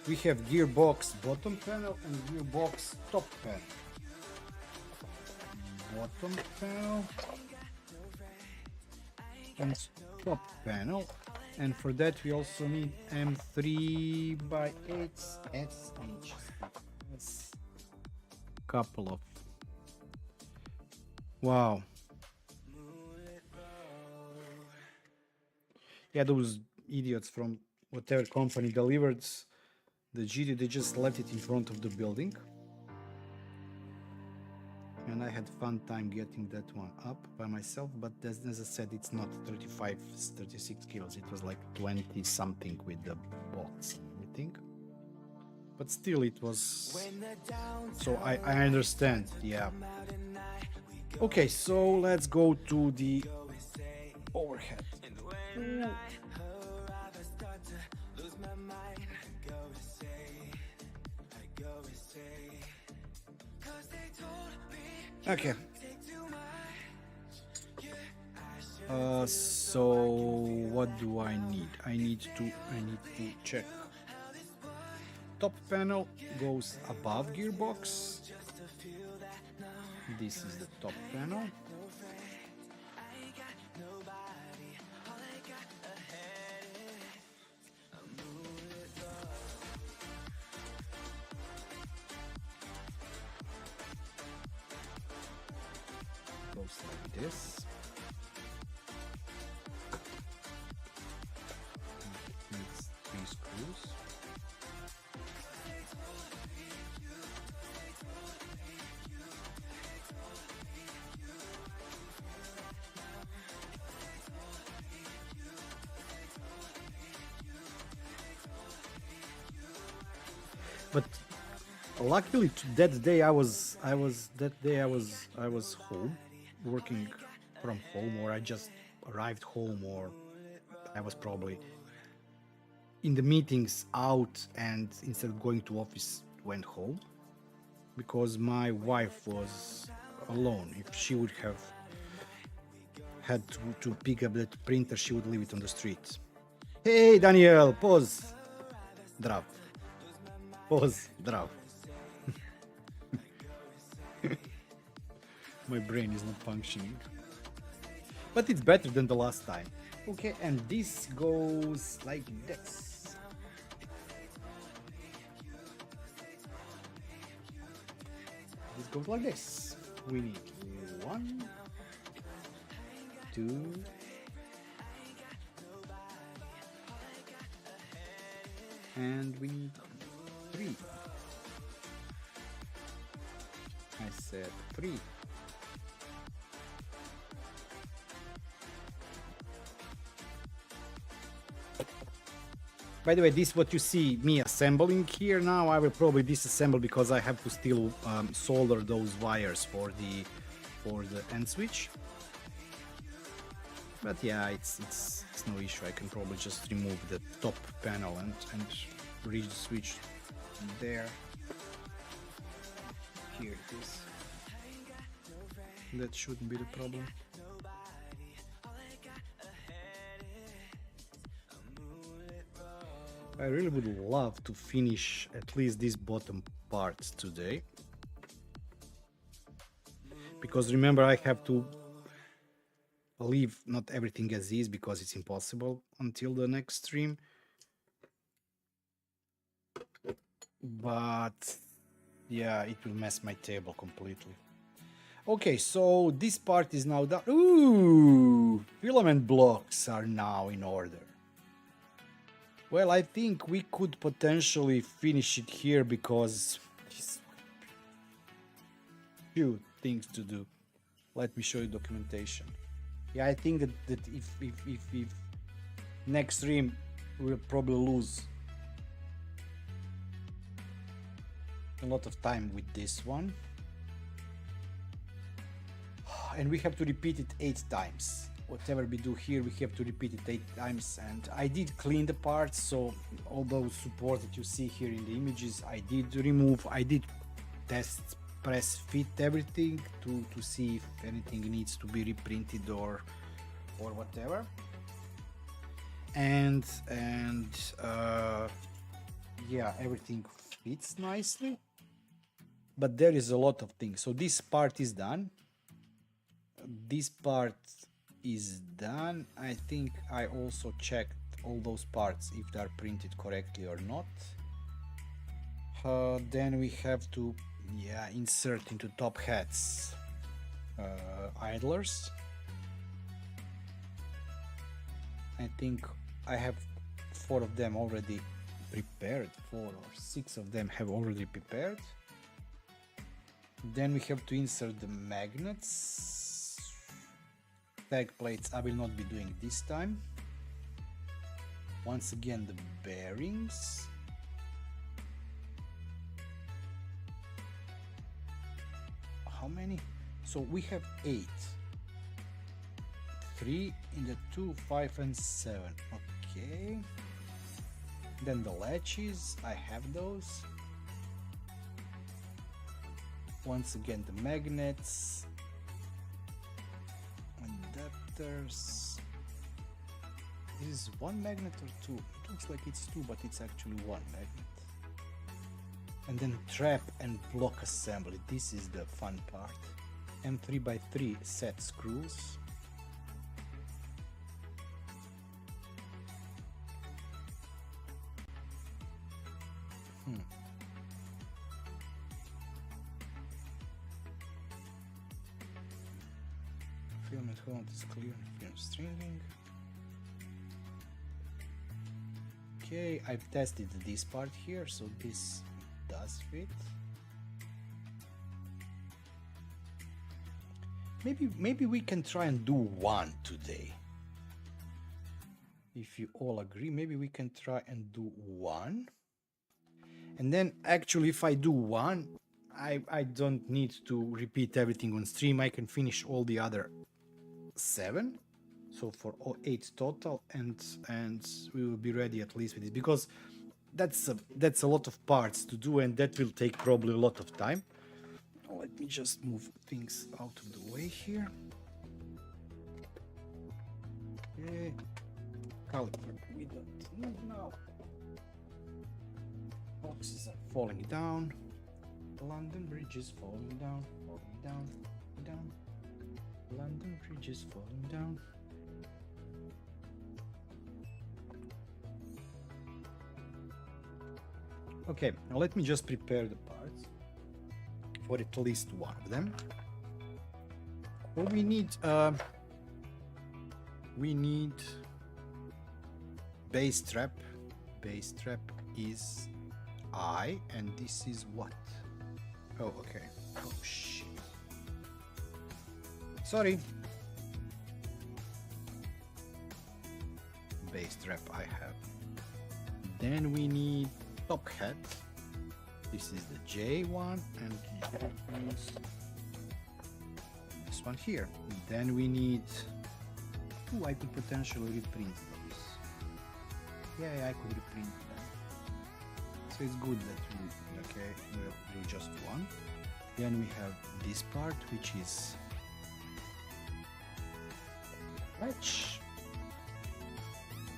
S3: We have gearbox bottom panel and gearbox top panel. Bottom panel and top panel. And for that we also need M3 by 8s SH. That's a couple of... Wow. Yeah, those idiots from whatever company delivered the GD, they just left it in front of the building. And I had fun time getting that one up by myself, but as I said, it's not 35, 36 kilos. It was like 20 something with the box and everything. But still it was... So I understand, yeah. Okay, so let's go to the overhead. Okay. So what do I need? I need to check. Top panel goes above gearbox. This is the top panel. Goes like this. Needs 3 screws. But luckily that day I was home, working from home, or I just arrived home, or I was probably in the meetings out, and instead of going to office went home, because my wife was alone. If she would have had to pick up that printer, she would leave it on the street. Hey Daniel, pause. Zdrav. Pozdrav. My brain is not functioning. But it's better than the last time. Okay, and this goes like this. This goes like this. We need 1, 2, and we need 3. I said 3. By the way, this is what you see me assembling here now. I will probably disassemble because I have to still solder those wires for the end switch. But yeah, it's no issue. I can probably just remove the top panel and reach the switch there. Here it is. That shouldn't be the problem. I really would love to finish at least this bottom part today. Because remember, I have to leave not everything as is because it's impossible until the next stream. But yeah, it will mess my table completely. Okay, so this part is now done. Ooh, filament blocks are now in order. Well, I think we could potentially finish it here because few things to do. Let me show you documentation. Yeah, I think that if next stream we'll probably lose a lot of time with this one. And we have to repeat it 8 times. Whatever we do here, we have to repeat it 8 times. And I did clean the parts, so all those supports that you see here in the images, I did remove. I did test, press, fit everything to see if anything needs to be reprinted or whatever. And yeah, everything fits nicely. But there is a lot of things. So this part is done. This part is done. I think I also checked all those parts if they are printed correctly or not. Then we have to insert into top hats idlers. I think I have 4 of them already prepared. 4 or 6 of them have already prepared. Then we have to insert the magnets. Tag plates I will not be doing this time. Once again, the bearings. How many? So we have 8. 3 in the 2, 5 and 7. Okay. Then the latches, I have those. Once again, the magnets. Adapters. This is 1 magnet or 2? It looks like it's 2, but it's actually 1 magnet. And then trap and block assembly. This is the fun part. And 3x3 set screws. Filament hold is clear and film stringing. Okay, I've tested this part here, so this does fit. Maybe we can try and do 1 today. If you all agree, maybe we can try and do 1. And then actually if I do 1, I don't need to repeat everything on stream. I can finish all the other 7, so for 8 total, and we will be ready at least with it, because that's a lot of parts to do, and that will take probably a lot of time. Let me just move things out of the way here. Okay, caliper we don't need now. Boxes are falling down. London Bridge is falling down, falling down, down. London Bridge is falling down. Okay, now let me just prepare the parts for at least 1 of them. Well, we need base trap. Base trap is I, and this is what? Oh, okay. Oh shit. Sorry. Base trap I have. Then we need top hat. This is the J one, and this one here. Then we need. Oh, I could potentially reprint this. Yeah, I could reprint them. So it's good that we'll do just one. Then we have this part, which is latch.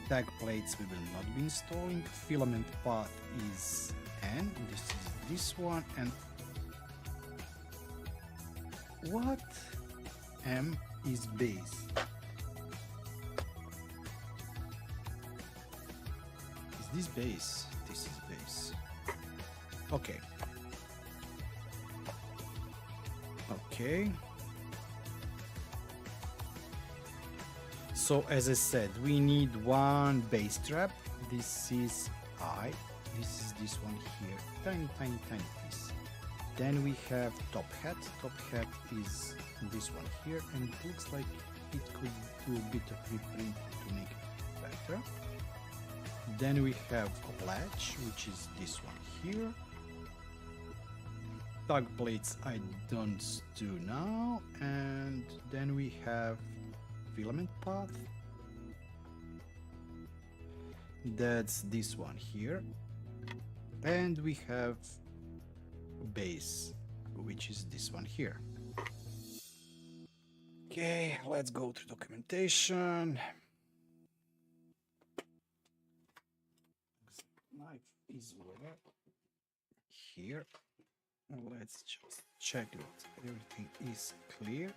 S3: Tag plates we will not be installing. Filament path is N. This is this one, and what? M is base. Is this base? This is base. Okay. Okay. So as I said, we need one base trap. This is I. This is this one here. Tiny piece. Then we have top hat. Top hat is this one here, and it looks like it could do a bit of reprint to make it better. Then we have a latch, which is this one here. Tag plates I don't do now, and then we have filament path. That's this one here, and we have base, which is this one here. Okay, let's go to documentation. Knife is where? Here. Let's just check that everything is clear.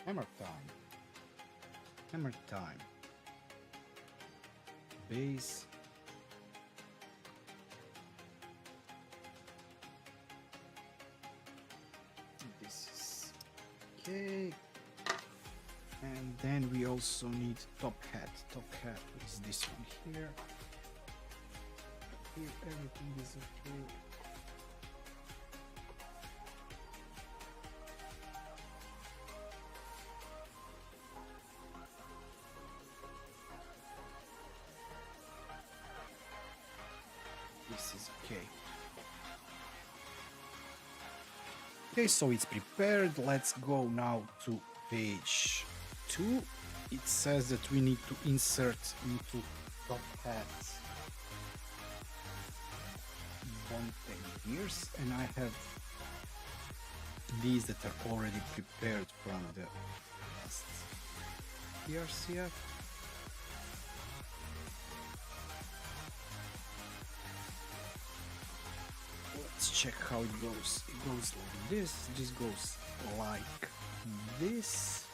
S3: Hammer time. Hammer time. Base. This is okay. And then we also need top hat. Top hat is this one here. Here everything is okay. This is okay. Okay, so it's prepared. Let's go now to page 2. It says that we need to insert into top hat 110 gears, and I have these that are already prepared from the last ERCF. Let's check how it goes. It goes like this. This goes like this.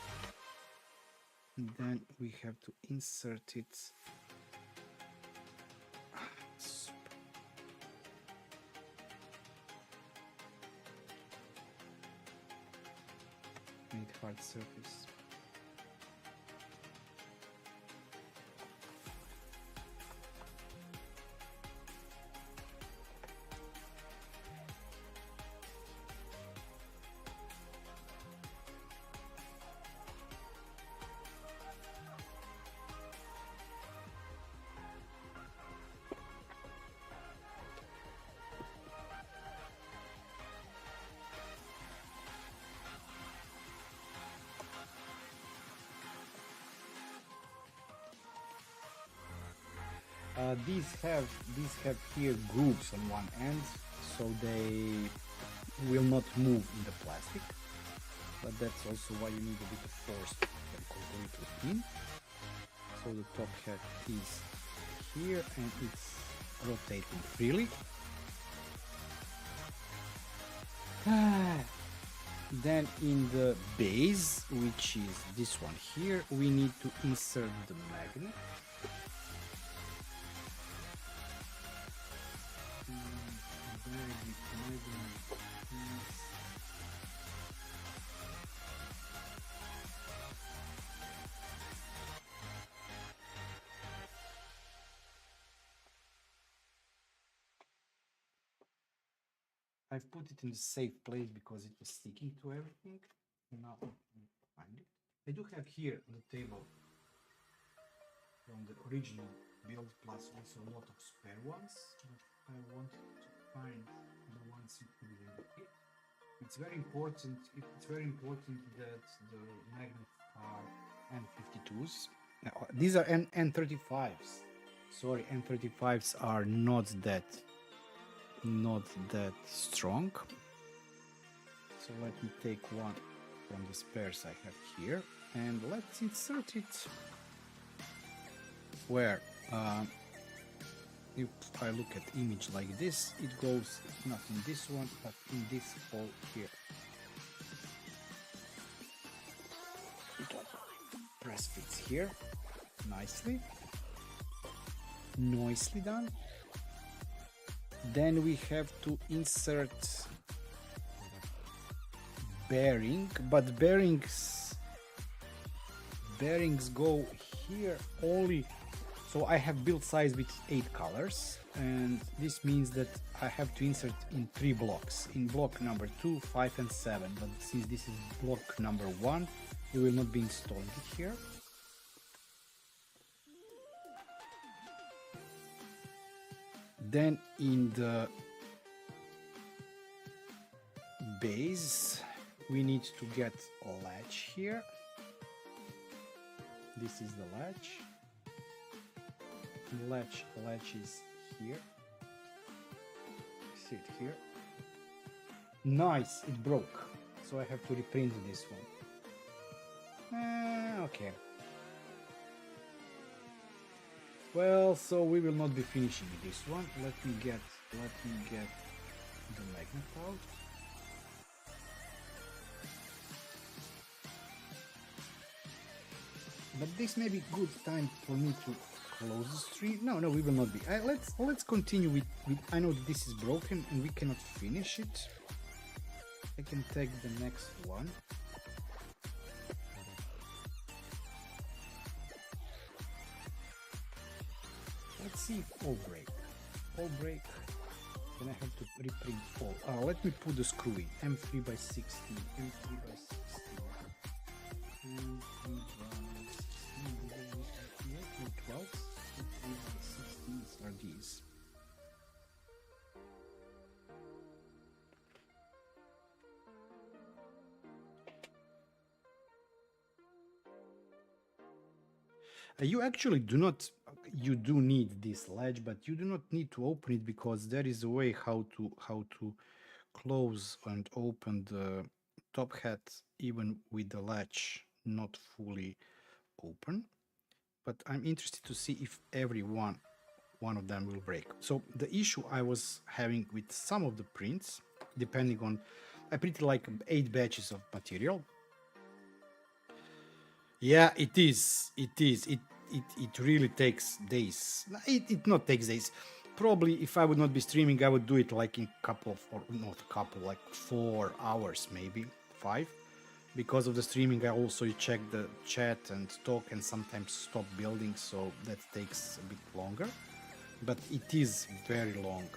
S3: And then we have to insert it. Need hard surface. These have here grooves on one end, so they will not move in the plastic, but that's also why you need a bit of force to get them completely in. So the top hat is here and it's rotating freely. Then in the base, which is this one here, we need to insert the magnet. I've put it in the safe place because it was sticking to everything. Now I can find it. I do have here on the table from the original build plus also a lot of spare ones, but I wanted to find the ones included in the kit. It's very important. It's very important that the magnets are N52s. These are N35s. Sorry, N35s are not that strong. So let me take one from the spares I have here and let's insert it where if I look at image like this, it goes not in this one but in this hole here. It press fits here nicely done. Then we have to insert bearing, but bearings go here only. So I have build size with 8 colors, and this means that I have to insert in 3 blocks, in block number 2, 5 and 7, but since this is block number 1, we will not be installing it here. Then in the base we need to get a latch here. This is the latch. The latch is here. See it here. Nice, it broke. So I have to reprint this one. Okay. Well, so we will not be finishing this one. Let me get the magnet out. But this may be good time for me to close the stream. No, we will not be. Let's continue with. I know that this is broken and we cannot finish it. I can take the next one. Let's see if all break. All break. Then I have to reprint all. Let me put the screw in. M3 by 16. M3 by 16. M3 by 16. 12. M3 by 16 are these. You actually do not, you do need this latch, but you do not need to open it because there is a way how to close and open the top hat even with the latch not fully open. But I'm interested to see if one of them will break. So the issue I was having with some of the prints, depending on, I printed like 8 batches of material. Yeah, it is. It really takes days. It not takes days. Probably if I would not be streaming, I would do it like in couple of, or not a couple, like 4 hours, maybe 5. Because of the streaming, I also check the chat and talk and sometimes stop building, so that takes a bit longer. But it is very long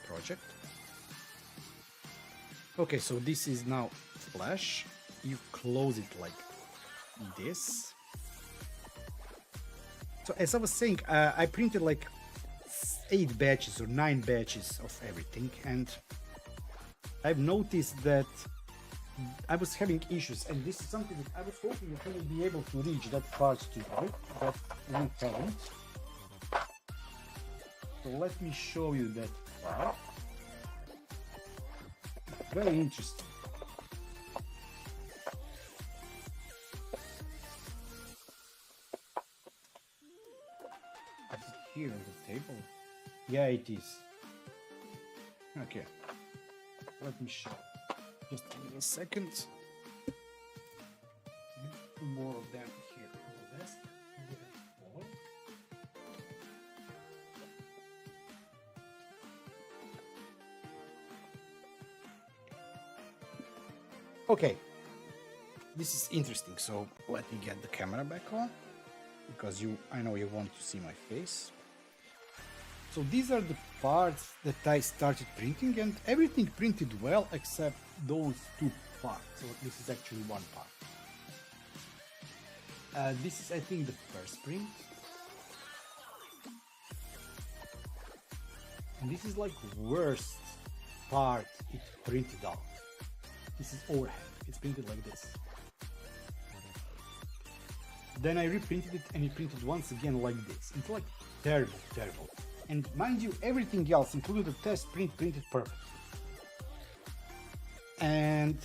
S3: project. Okay, so this is now flash. You close it like this. So as I was saying, I printed like 8 batches or 9 batches of everything, and I've noticed that I was having issues, and this is something that I was hoping that I will be able to reach that part to do it, but we haven't. So let me show you that part. Very interesting. Is it here on the table? Yeah, it is. Okay. let me show. Just give me a second. More of them here on the desk. Okay, this is interesting. So let me get the camera back on because I know you want to see my face. So these are the parts that I started printing, and everything printed well except those two parts. So this is actually one part. This is, I think, the first print. And this is like worst part it printed out. This is overhang. It's printed like this. Then I reprinted it and it printed once again like this. It's like terrible, terrible. And mind you, everything else, including the test print, printed perfectly. And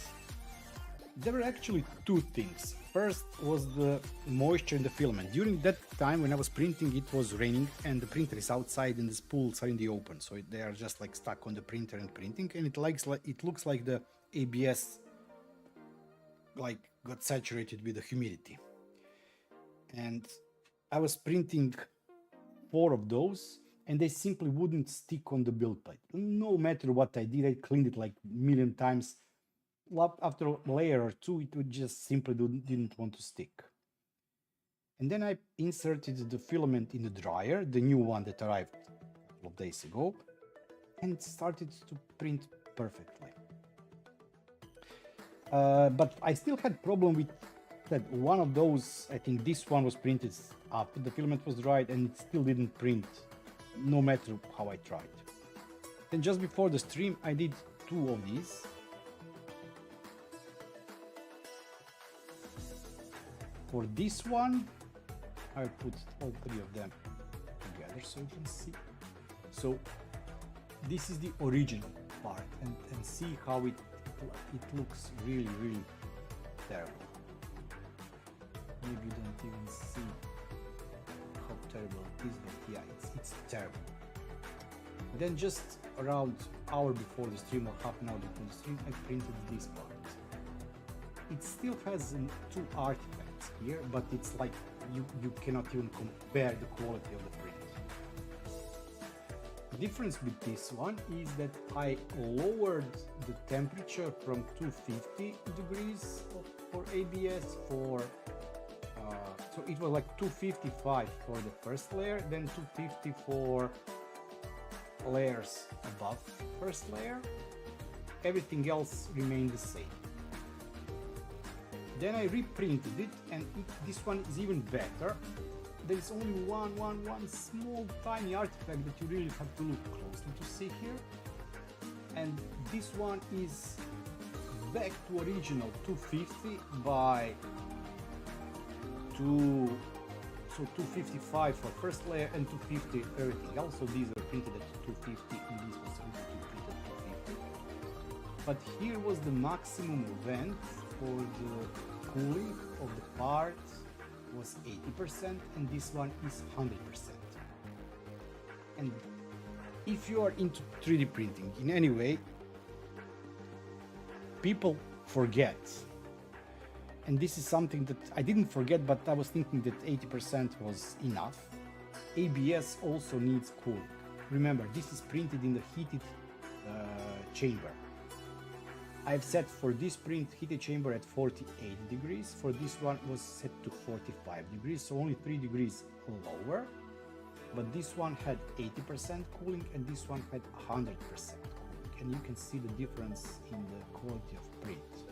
S3: there were actually two things. First was the moisture in the filament. During that time when I was printing, it was raining and the printer is outside and the spools are in the open. So they are just like stuck on the printer and printing, and it looks like the ABS like got saturated with the humidity. And I was printing 4 of those and they simply wouldn't stick on the build plate. No matter what I did, I cleaned it like a million times. After a layer or two, it would just simply didn't want to stick. And then I inserted the filament in the dryer, the new one that arrived a couple of days ago, and started to print perfectly. But I still had problem with that one of those. I think this one was printed after the filament was dried and it still didn't print, no matter how I tried. Then just before the stream, I did 2 of these. For this one, I put all 3 of them together so you can see. So this is the original part, and see how it looks really, really terrible. Maybe you don't even see how terrible it is, but yeah, it's terrible. Then just around an hour before the stream or half an hour before the stream, I printed this part. It still has 2 artifacts here, but it's like you cannot even compare the quality of the print. The difference with this one is that I lowered the temperature from 250 degrees for ABS so it was like 255 for the first layer, then 250 for layers above first layer. Everything else remained the same. Then I reprinted it, and this one is even better. There is only one small tiny artifact that you really have to look closely to see here. And this one is back to original 250 by 255 for first layer and 250 everything else. So these are printed at 250 and this was printed at 250. But here was the maximum vent for the cooling of the part was 80% and this one is 100%. And if you are into 3D printing in any way, people forget. And this is something that I didn't forget, but I was thinking that 80% was enough. ABS also needs cooling. Remember, this is printed in the heated chamber. I've set for this print heated chamber at 48 degrees. For this one was set to 45 degrees, so only 3 degrees lower. But this one had 80% cooling and this one had 100% cooling. And you can see the difference in the quality of print.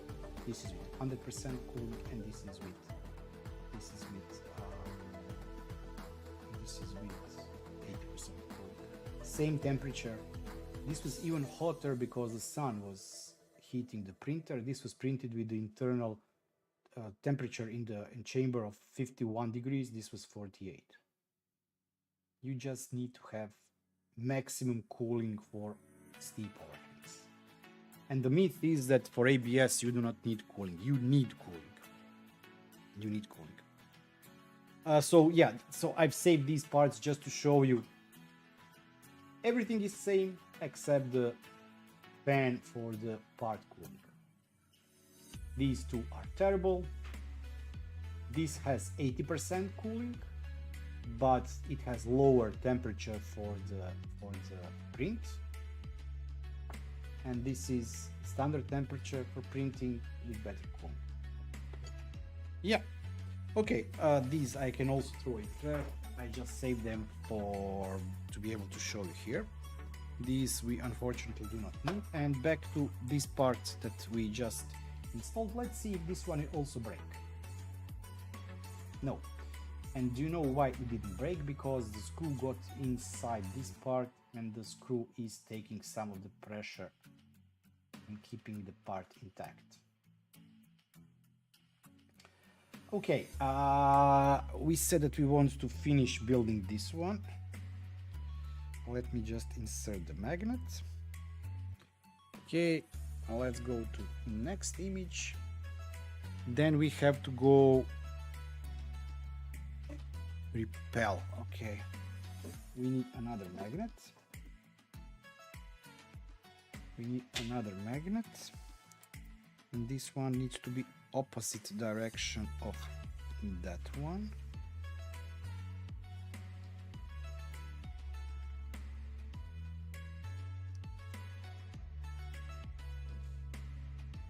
S3: This is with 100% cooling and this is with 80% cooling. Same temperature. This was even hotter because the sun was heating the printer. This was printed with the internal temperature in the chamber of 51 degrees. This was 48. You just need to have maximum cooling for steep overhangs. And the myth is that for ABS you do not need cooling. You need cooling. You need cooling. So yeah, so I've saved these parts just to show you everything is same except the fan for the part cooling. These two are terrible. This has 80% cooling, but it has lower temperature for the print. And this is standard temperature for printing with better cooling. Yeah. Okay, these I can also throw in there. I just saved them to be able to show you here. These we unfortunately do not need. And back to this part that we just installed. Let's see if this one will also break. No. And do you know why it didn't break? Because the screw got inside this part and the screw is taking some of the pressure and keeping the part intact. Okay, we said that we want to finish building this one. Let me just insert the magnet. Okay, let's go to next image. Then we have to go repel. Okay, we need another magnet. We need another magnet, and this one needs to be opposite direction of that one.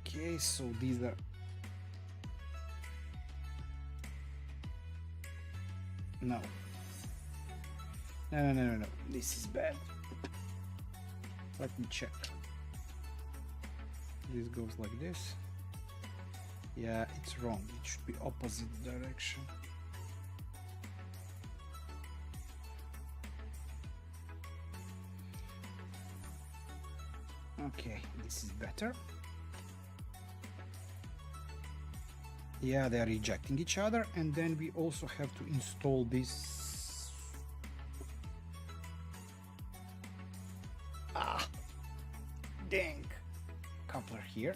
S3: Okay, so these are no, this is bad. Let me check. This goes like this. Yeah, it's wrong. It should be opposite direction. Okay, this is better. Yeah, they are rejecting each other, and then we also have to install this. Dang, coupler here.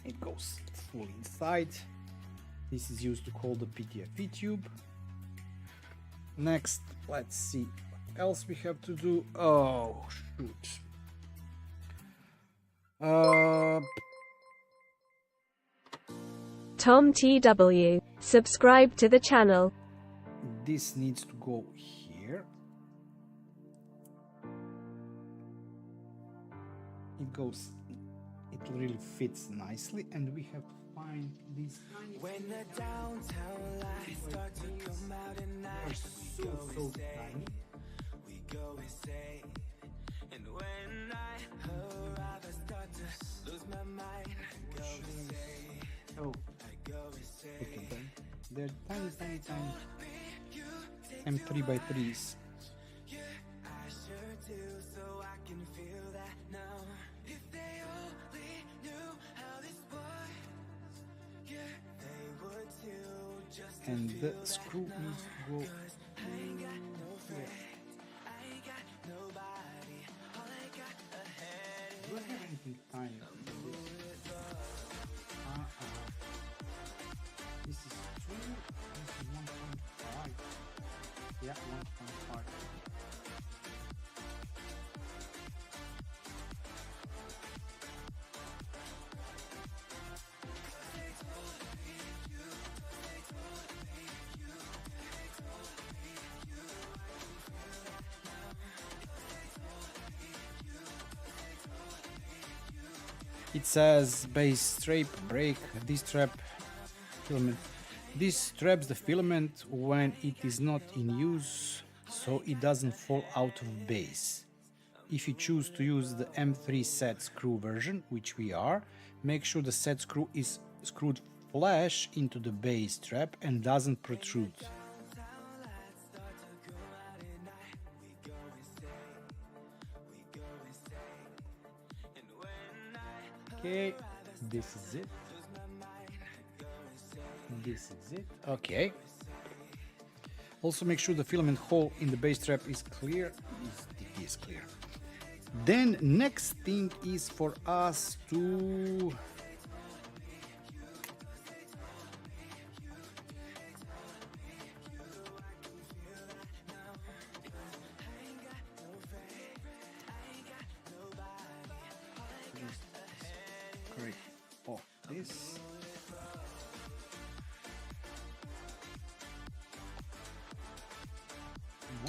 S3: It goes full inside. This is used to hold the PTFE tube. Next, let's see what else we have to do. Oh shoot.
S1: Tom TW. Subscribe to the channel.
S3: This needs to go here. It goes, it really fits nicely, and we have to find these tiny.
S2: When the downtown lights start to come out at night,
S3: so tiny.
S2: we go insane. And when I arrive, I start to lose my mind. I go insane.
S3: Oh,
S2: I go insane.
S3: look at them. They're tiny. M3x3s.
S2: Yeah, I sure do, so I can feel that now. If they only knew how this was, yeah, they would too. Just
S3: And the screw needs to go.
S2: I ain't got no friends, I ain't got nobody. All I got ahead
S3: Do I have anything tiny? This is 2. This is 1.5. Yeah, 1.5. It says base strap break. This trap filament. This traps the filament when it is not in use, so it doesn't fall out of base. If you choose to use the M3 set screw version, which we are, make sure the set screw is screwed flush into the base trap and doesn't protrude. Okay, this is it. This is it. Okay. Also make sure the filament hole in the base trap is clear. It is clear. Then next thing is for us to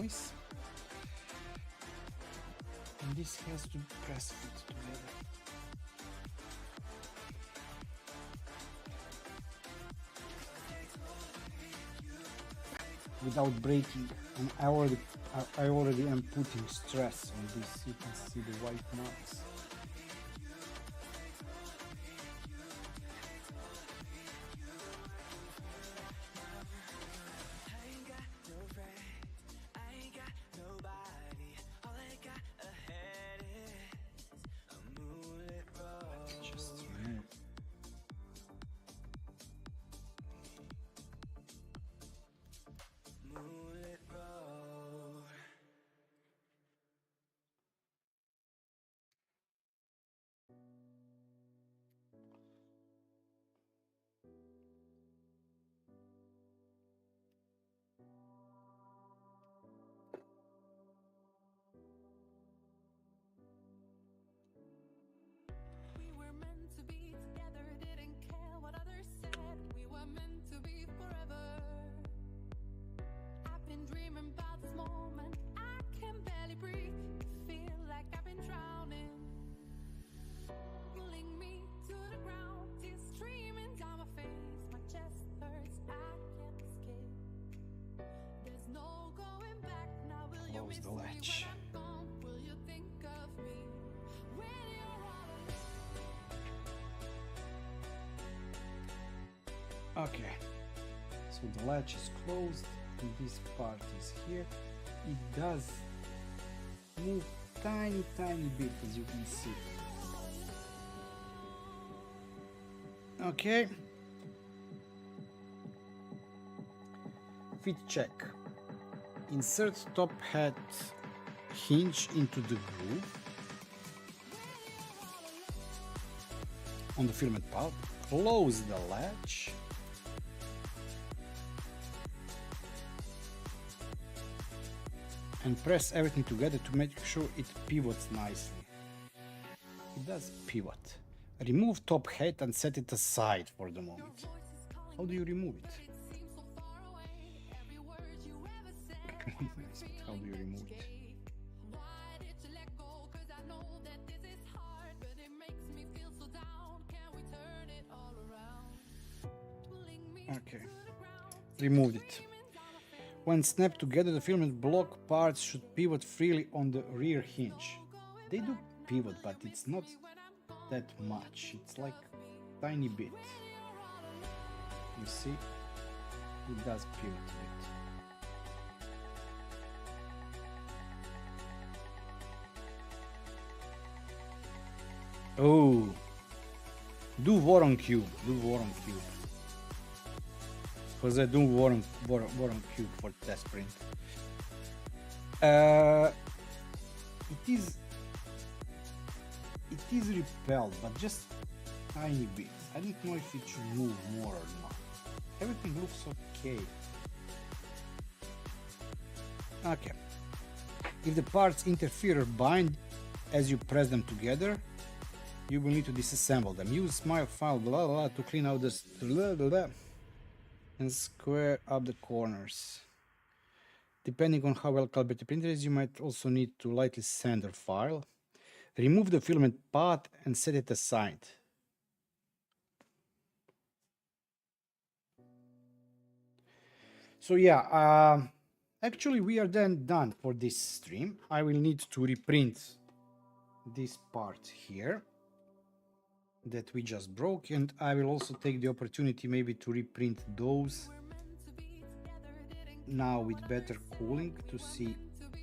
S3: noise. And this has to press fit together. Without breaking, and I already am putting stress on this. You can see the white marks. Close the latch. Okay, so the latch is closed and this part is here. It does move tiny bit, as you can see. Okay, fit check. Insert top hat hinge into the groove on the filament part. Close the latch. And press everything together to make sure it pivots nicely. It does pivot. Remove top hat and set it aside for the moment. How do you remove it? How do you remove it? Okay, removed it. When snapped together, the filament block parts should pivot freely on the rear hinge. They do pivot, but it's not that much. It's like tiny bit. You see, it does pivot a bit. Oh, do Voron cube, because I do Voron cube for test print. It is repelled, but just tiny bit. I don't know if it should move more or not. Everything looks okay. Okay. If the parts interfere or bind as you press them together, you will need to disassemble them. Use smile file blah blah to clean out this blah, blah, blah, and square up the corners. Depending on how well calibrated the printer is, you might also need to lightly sand or file. Remove the filament part and set it aside. So yeah, actually we are then done for this stream. I will need to reprint this part here that we just broke, and I will also take the opportunity maybe to reprint those now with better cooling to see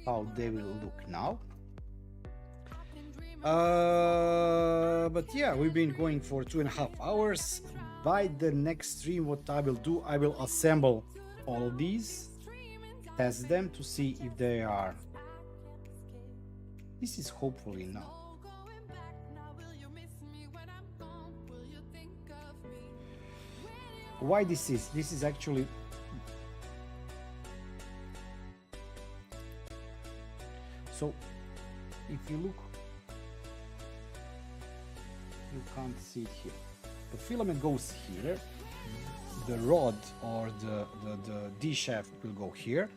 S3: how they will look now. But yeah, we've been going for 2.5 hours. By the next stream, what I will do, I will assemble all of these, test them to see if they are. This is hopefully enough. Why this is actually so, if you look, you can't see it here. The filament goes here, the rod or the D shaft will go here,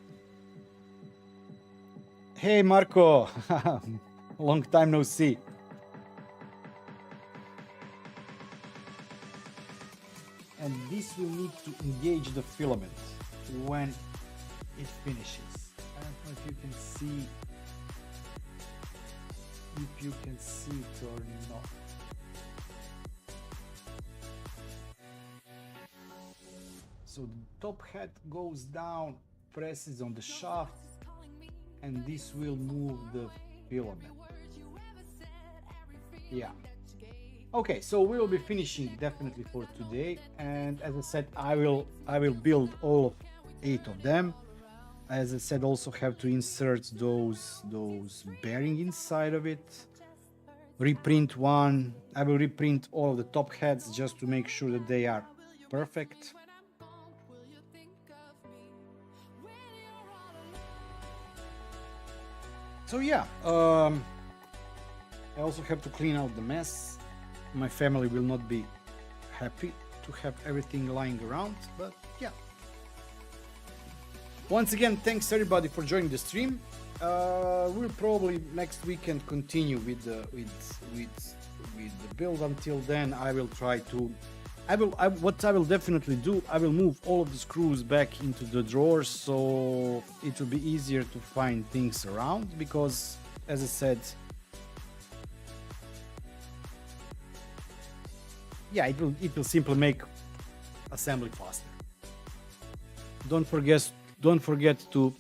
S3: Hey Marco, long time no see. And this will need to engage the filament when it finishes. I don't know if you can see it or not. So the top head goes down, presses on the shaft, and this will move the filament. Yeah. Okay, so we will be finishing definitely for today, and as I said, I will build all of 8 of them. As I said, also have to insert those bearing inside of it. Reprint one. I will reprint all of the top heads just to make sure that they are perfect. So yeah, I also have to clean out the mess. My family will not be happy to have everything lying around, but yeah. Once again, thanks everybody for joining the stream. We'll probably next weekend continue with the build. Until then, I will try to. What I will definitely do, I will move all of the screws back into the drawers, so it will be easier to find things around, because as I said, yeah, it will simply make assembly faster. Don't forget to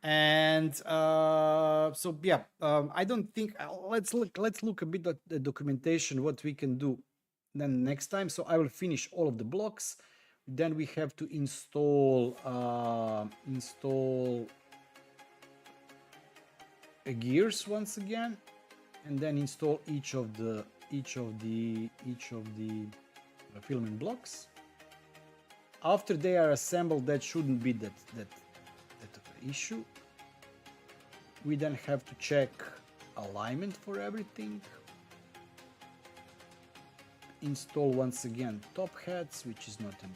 S3: and so yeah, I don't think let's look a bit at the documentation, what we can do then next time. So I will finish all of the blocks, then we have to install gears once again, and then install each of the filament blocks. After they are assembled, that shouldn't be that issue. We then have to check alignment for everything. Install once again top heads, which is not a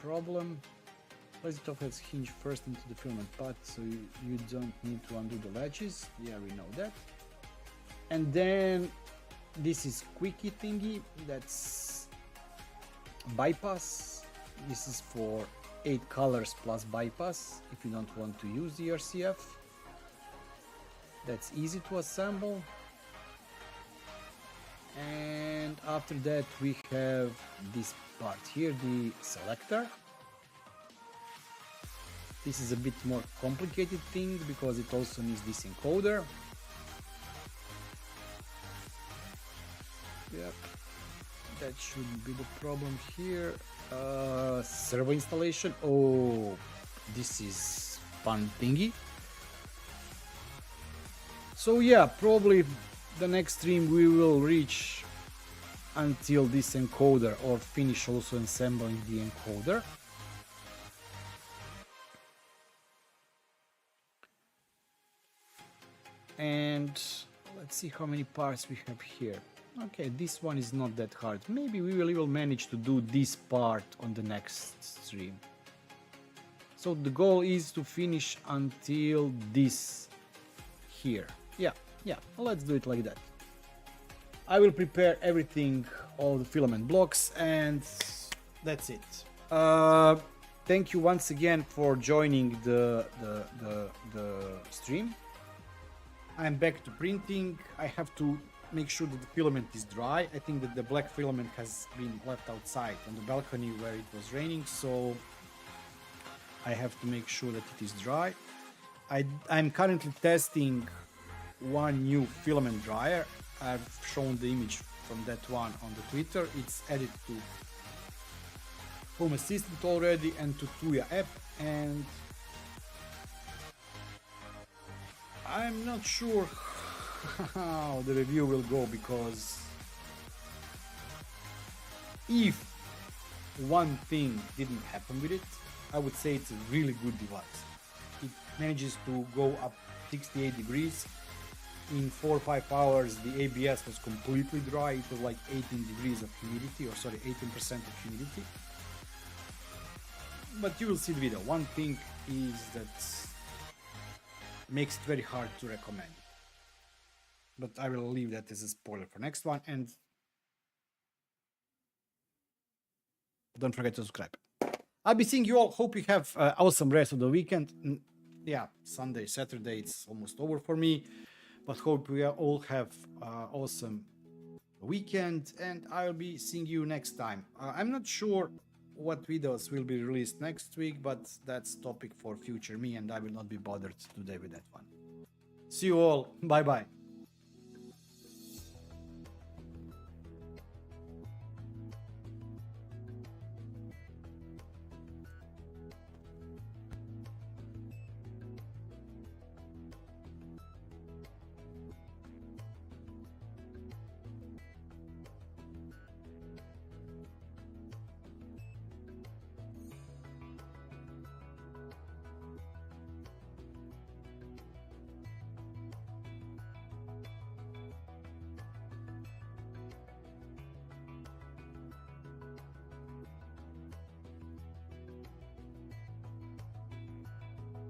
S3: problem. Place the top heads hinge first into the filament path, so you don't need to undo the latches. Yeah, we know that. And then this is quickie thingy, that's bypass. This is for 8 colors plus bypass if you don't want to use the ERCF. That's easy to assemble. And after that we have this part here, the selector. This is a bit more complicated thing because it also needs this encoder. Yep, that shouldn't be the problem here. Servo installation. Oh, this is fun thingy. So yeah, probably the next stream we will reach until this encoder, or finish also assembling the encoder. And let's see how many parts we have here. Okay, this one is not that hard. Maybe we will manage to do this part on the next stream. So the goal is to finish until this here. Yeah, let's do it like that. I will prepare everything, all the filament blocks, and that's it. Thank you once again for joining the stream. I'm back to printing. I have to make sure that the filament is dry. I think that the black filament has been left outside on the balcony where it was raining, so I have to make sure that it is dry. I'm currently testing one new filament dryer. I've shown the image from that one on the Twitter. It's added to Home Assistant already and to Tuya app, and I'm not sure how the review will go, because if one thing didn't happen with it, I would say it's a really good device. It manages to go up 68 degrees. In 4 or 5 hours the ABS was completely dry. It was like 18 degrees of humidity, or sorry, 18% of humidity. but you will see the video. One thing is that makes it very hard to recommend. But I will leave that as a spoiler for next one, and don't forget to subscribe. I'll be seeing you all. Hope you have awesome rest of the weekend. Yeah, Sunday, Saturday, it's almost over for me, but hope we all have awesome weekend, and I'll be seeing you next time. I'm not sure what videos will be released next week, but that's topic for future me, and I will not be bothered today with that one. See you all. Bye bye.